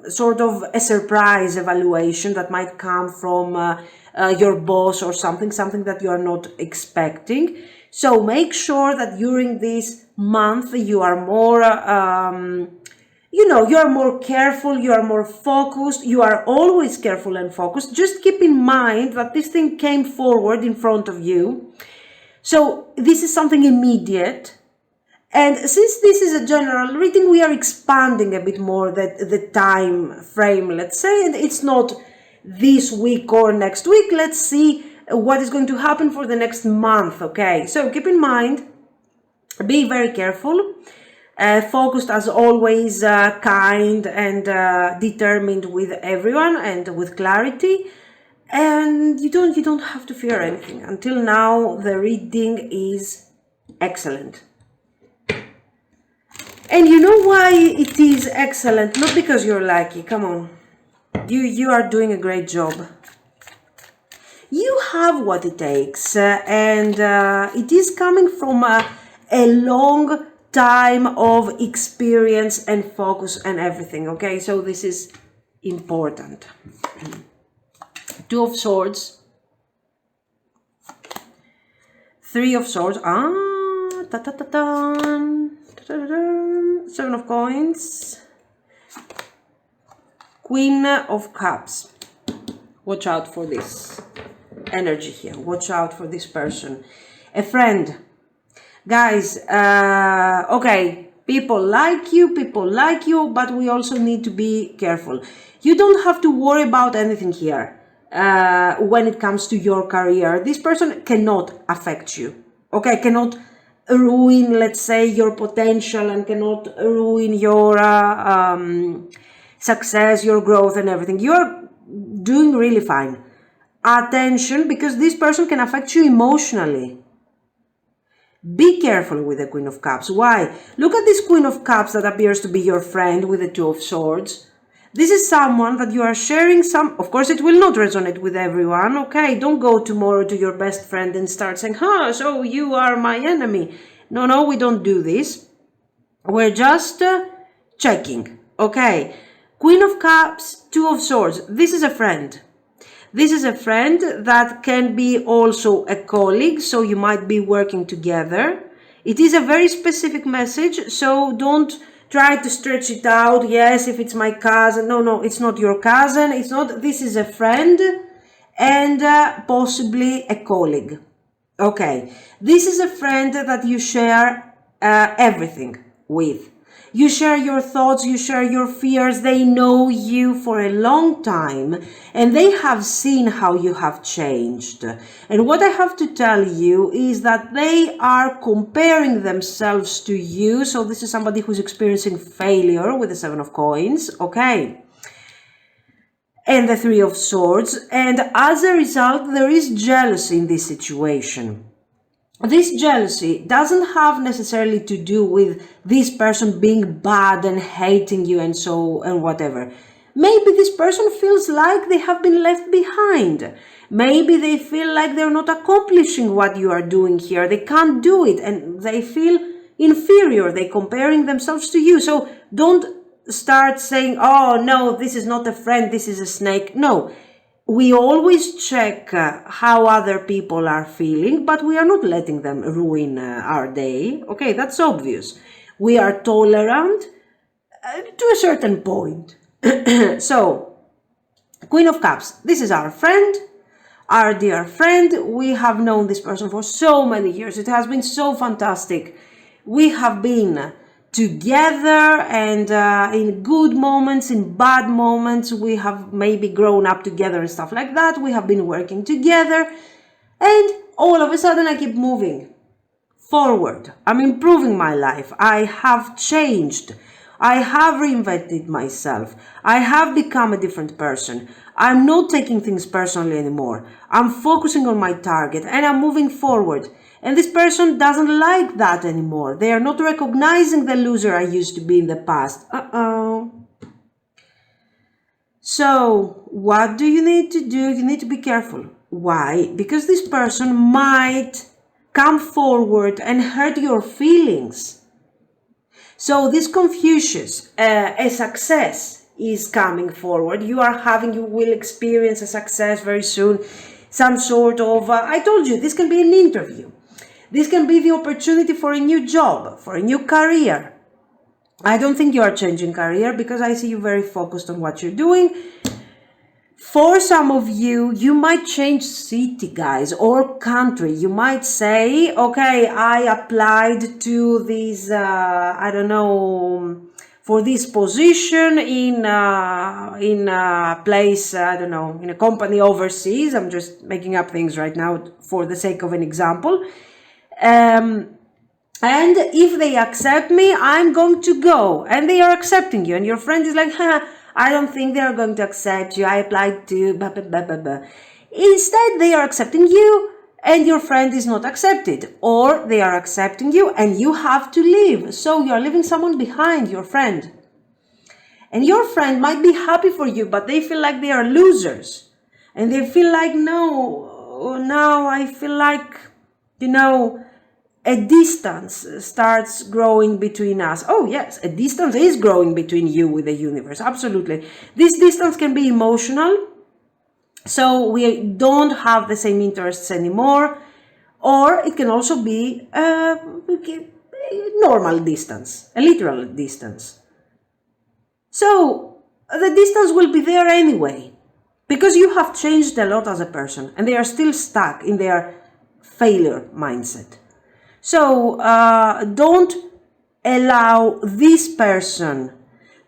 sort of a surprise evaluation that might come from your boss or something that you are not expecting. So make sure that during this month you are more you are more careful, you are more focused, you are always careful and focused. Just keep in mind that this thing came forward in front of you. So this is something immediate. And since this is a general reading, we are expanding a bit more the time frame, let's say, and it's not this week or next week. Let's see what is going to happen for the next month, okay? So keep in mind, be very careful. Focused as always, kind and determined with everyone and with clarity, and you don't have to fear anything. Until now, the reading is excellent. And you know why it is excellent? Not because you're lucky. Come on, you are doing a great job. You have what it takes, and it is coming from a long time of experience and focus and everything, okay? So this is important. Two of Swords, Three of Swords, Seven of Coins, Queen of Cups. Watch out for this energy here. Watch out for this person. A friend. Guys, okay, people like you, but we also need to be careful. You don't have to worry about anything here when it comes to your career. This person cannot affect you, okay? Cannot ruin, let's say, your potential, and cannot ruin your success, your growth and everything. You're doing really fine. Attention, because this person can affect you emotionally. Be careful with the Queen of Cups. Why? Look at this Queen of Cups that appears to be your friend with the Two of Swords. This is someone that you are sharing some... Of course, it will not resonate with everyone, okay? Don't go tomorrow to your best friend and start saying, so you are my enemy. No, we don't do this. We're just checking, okay? Queen of Cups, Two of Swords. This is a friend. This is a friend that can be also a colleague, so you might be working together It is a very specific message, so don't try to stretch it out. Yes, if it's my cousin. No, it's not your cousin. It's not. This is a friend and possibly a colleague. Okay, this is a friend that you share everything with. You share your thoughts, you share your fears. They know you for a long time and they have seen how you have changed. And what I have to tell you is that they are comparing themselves to you. So this is somebody who's experiencing failure with the Seven of Coins, okay? And the Three of Swords. And as a result, there is jealousy in this situation. This jealousy doesn't have necessarily to do with this person being bad and hating you and whatever. Maybe this person feels like they have been left behind. Maybe they feel like they're not accomplishing what you are doing here. They can't do it and they feel inferior. They're comparing themselves to you. So don't start saying, oh no, this is not a friend, this is a snake. No. We always check how other people are feeling, but we are not letting them ruin our day. Okay, that's obvious. We are tolerant to a certain point. So, Queen of Cups, this is our friend, our dear friend. We have known this person for so many years. It has been so fantastic. We have been together and in good moments, in bad moments, we have maybe grown up together and stuff like that. We have been working together and all of a sudden I keep moving forward. I'm improving my life. I have changed. I have reinvented myself. I have become a different person. I'm not taking things personally anymore. I'm focusing on my target and I'm moving forward. And this person doesn't like that anymore. They are not recognizing the loser I used to be in the past. So, what do you need to do? You need to be careful. Why? Because this person might come forward and hurt your feelings. So, this Confucius, a success is coming forward. You will experience a success very soon. Some sort of, I told you, this can be an interview. This can be the opportunity for a new job, for a new career. I don't think you are changing career because I see you very focused on what you're doing. For some of you, you might change city, guys, or country. You might say, okay, I applied to this, for this position in a place, in a company overseas. I'm just making up things right now for the sake of an example. And if they accept me, I'm going to go. And they are accepting you. And your friend is like, I don't think they are going to accept you. I applied to blah, blah, blah, blah, blah. Instead, they are accepting you and your friend is not accepted. Or they are accepting you and you have to leave. So you are leaving someone behind, your friend. And your friend might be happy for you, but they feel like they are losers. And they feel like, now I feel like, a distance starts growing between us. Oh yes, a distance is growing between you with the universe. Absolutely. This distance can be emotional. So we don't have the same interests anymore. Or it can also be a normal distance, a literal distance. So the distance will be there anyway. Because you have changed a lot as a person. And they are still stuck in their failure mindset. So don't allow this person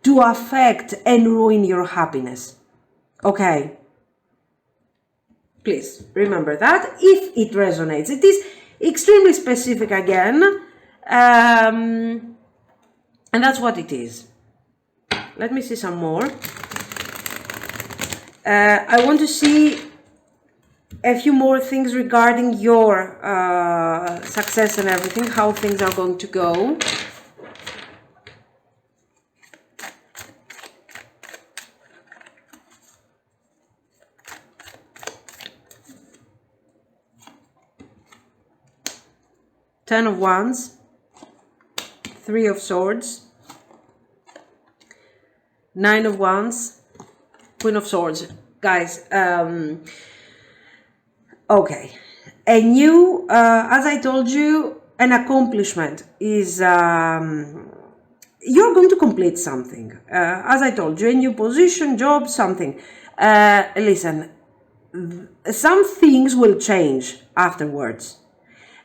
to affect and ruin your happiness. Okay? Please remember that if it resonates. It is extremely specific again. And that's what it is. Let me see some more. I want to see a few more things regarding your success and everything, how things are going to go. Ten of Wands, Three of Swords, Nine of Wands, Queen of Swords. Guys, okay. And you, as I told you, an accomplishment is you're going to complete something. As I told you, a new position, job, something. Listen, some things will change afterwards.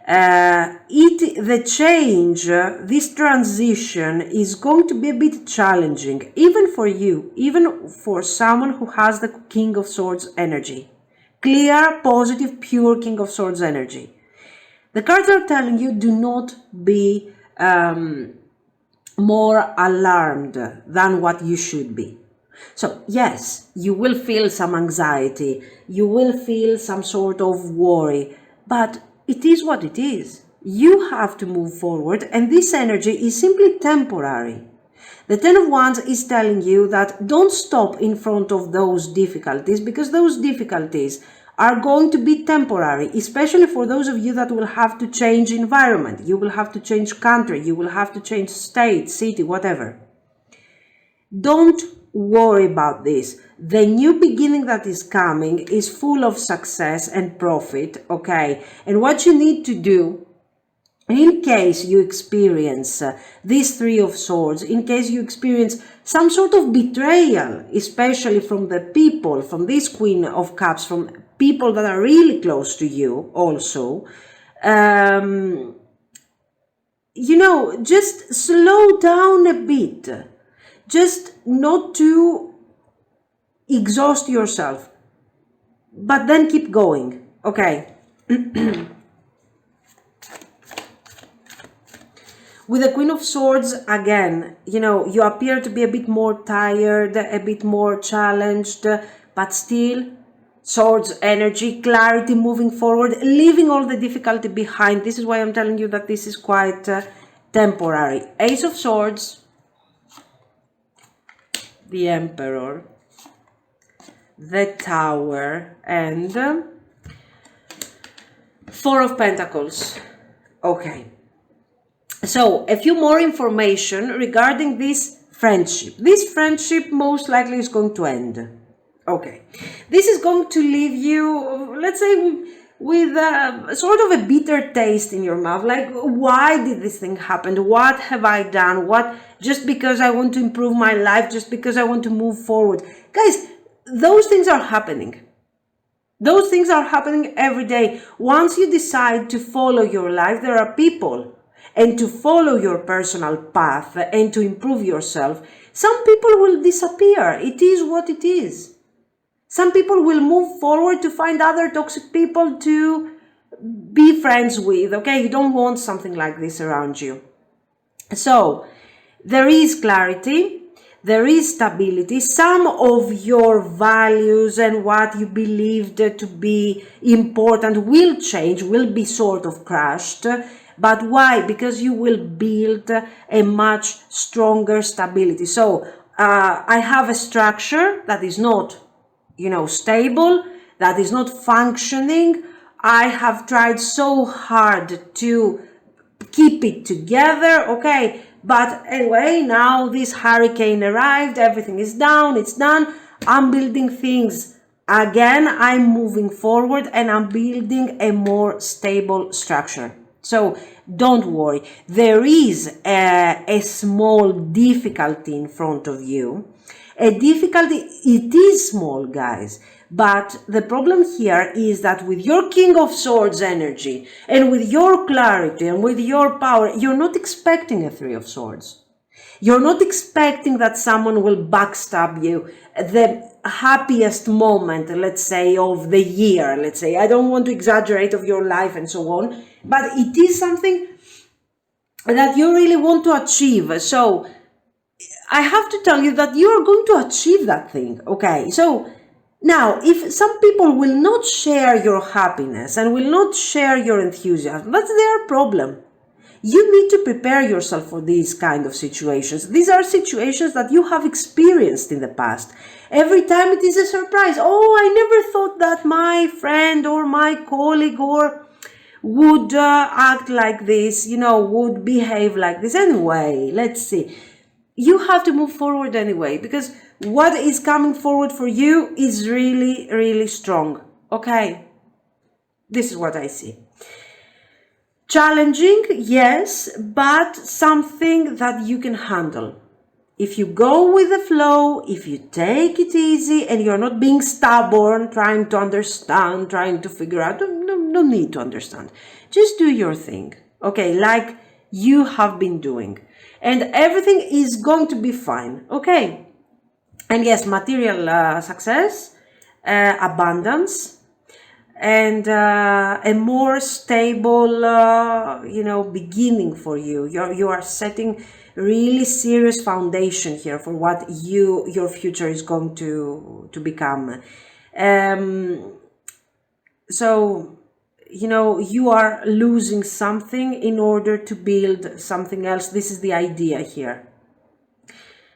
The change, this transition is going to be a bit challenging, even for you, even for someone who has the King of Swords energy. Clear, positive, pure King of Swords energy. The cards are telling you, do not be more alarmed than what you should be. So yes, you will feel some anxiety, you will feel some sort of worry, but it is what it is. You have to move forward, and this energy is simply temporary. The Ten of Wands is telling you that don't stop in front of those difficulties, because those difficulties are going to be temporary, especially for those of you that will have to change environment, you will have to change country, you will have to change state, city, whatever. Don't worry about this. The new beginning that is coming is full of success and profit, okay? And what you need to do, in case you experience this Three of Swords, in case you experience some sort of betrayal, especially from the people, from this Queen of Cups, from people that are really close to you also, you know, just slow down a bit. Just not to exhaust yourself, but then keep going, okay? With the Queen of Swords, again, you know, you appear to be a bit more tired, a bit more challenged, but still, Swords energy, clarity, moving forward, leaving all the difficulty behind. This is why I'm telling you that this is quite temporary. Ace of Swords, the Emperor, the Tower, and Four of Pentacles. Okay. So, a few more information regarding this friendship. This friendship most likely is going to end. Okay. This is going to leave you, let's say, with sort of a bitter taste in your mouth. Like, why did this thing happen? What have I done? What, just because I want to improve my life, just because I want to move forward. Guys, those things are happening. Those things are happening every day. Once you decide to follow your life, there are people, and to follow your personal path and to improve yourself, some people will disappear. It is what it is. Some people will move forward to find other toxic people to be friends with, okay? You don't want something like this around you. So, there is clarity. There is stability. Some of your values and what you believed to be important will change, will be sort of crushed. But why? Because you will build a much stronger stability. So I have a structure that is not, you know, stable, that is not functioning. I have tried so hard to keep it together, okay? But anyway, now this hurricane arrived, everything is down, it's done. I'm building things again, I'm moving forward, and I'm building a more stable structure. So don't worry, there is a small difficulty in front of you. A difficulty, it is small, guys, but the problem here is that with your King of Swords energy and with your clarity and with your power, you're not expecting a Three of Swords. You're not expecting that someone will backstab you at the happiest moment, let's say, of the year, let's say. I don't want to exaggerate of your life and so on, but it is something that you really want to achieve. So I have to tell you that you are going to achieve that thing, okay? So now, if some people will not share your happiness and will not share your enthusiasm, that's their problem. You need to prepare yourself for these kind of situations. These are situations that you have experienced in the past. Every time it is a surprise. Oh, I never thought that my friend or my colleague or would act like this, you know, would behave like this. Anyway, let's see. You have to move forward anyway, because what is coming forward for you is really, really strong. Okay? This is what I see. Challenging, yes, but something that you can handle. If you go with the flow, if you take it easy and you're not being stubborn, trying to understand, trying to figure out, no need to understand. Just do your thing, okay, like you have been doing. And everything is going to be fine, okay? And yes, material success, abundance, and a more stable, beginning for you. You are setting really serious foundation here for what your future is going to become. So, you are losing something in order to build something else. This is the idea here.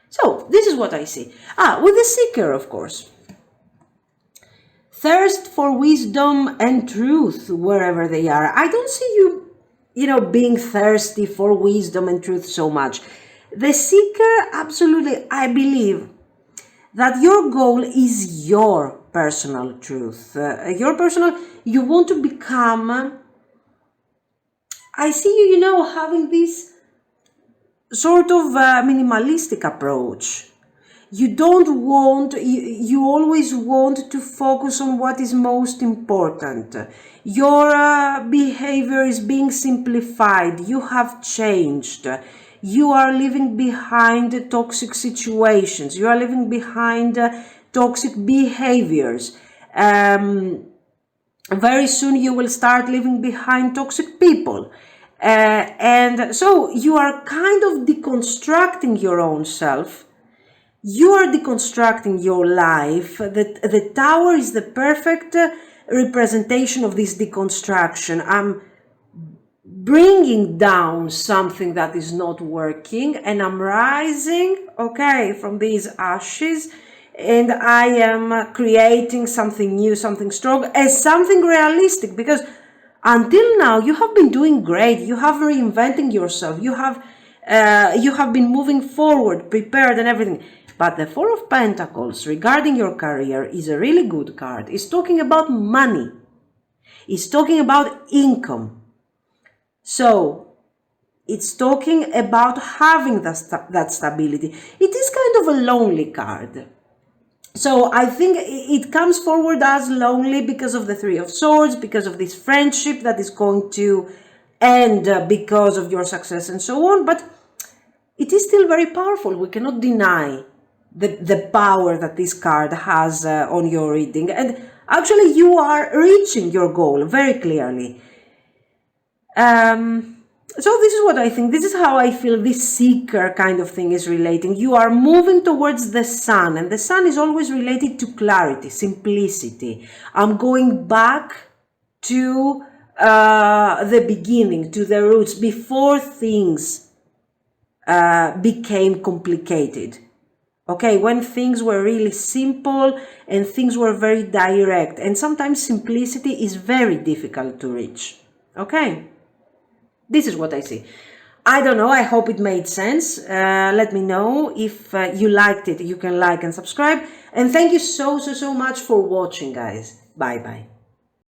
So, this is what I see. With the seeker, of course. Thirst for wisdom and truth wherever they are. I don't see you, being thirsty for wisdom and truth so much. The seeker, absolutely, I believe that your goal is your personal truth. You want to become, I see you, having this sort of minimalistic approach. You don't want, you always want to focus on what is most important. Your behavior is being simplified. You have changed. You are leaving behind toxic situations. You are leaving behind toxic behaviors. Very soon you will start leaving behind toxic people. And so you are kind of deconstructing your own self. You are deconstructing your life. The tower is the perfect representation of this deconstruction. I'm bringing down something that is not working, and I'm rising, okay, from these ashes, and I am creating something new, something strong, as something realistic, because until now you have been doing great. You have reinventing yourself. You have been moving forward, prepared and everything. But the Four of Pentacles regarding your career is a really good card. It's talking about money. It's talking about income. So, it's talking about having that stability. It is kind of a lonely card. So, I think it comes forward as lonely because of the Three of Swords, because of this friendship that is going to end because of your success and so on. But it is still very powerful. We cannot deny the power that this card has on your reading. And actually, you are reaching your goal very clearly. So this is what I think. This is how I feel this seeker kind of thing is relating. You are moving towards the sun, and the sun is always related to clarity, simplicity. I'm going back to the beginning, to the roots, before things became complicated. Okay, when things were really simple and things were very direct, and sometimes simplicity is very difficult to reach. Okay, this is what I see. I don't know, I hope it made sense. Let me know if you liked it. You can like and subscribe. And thank you so much for watching, guys. Bye-bye.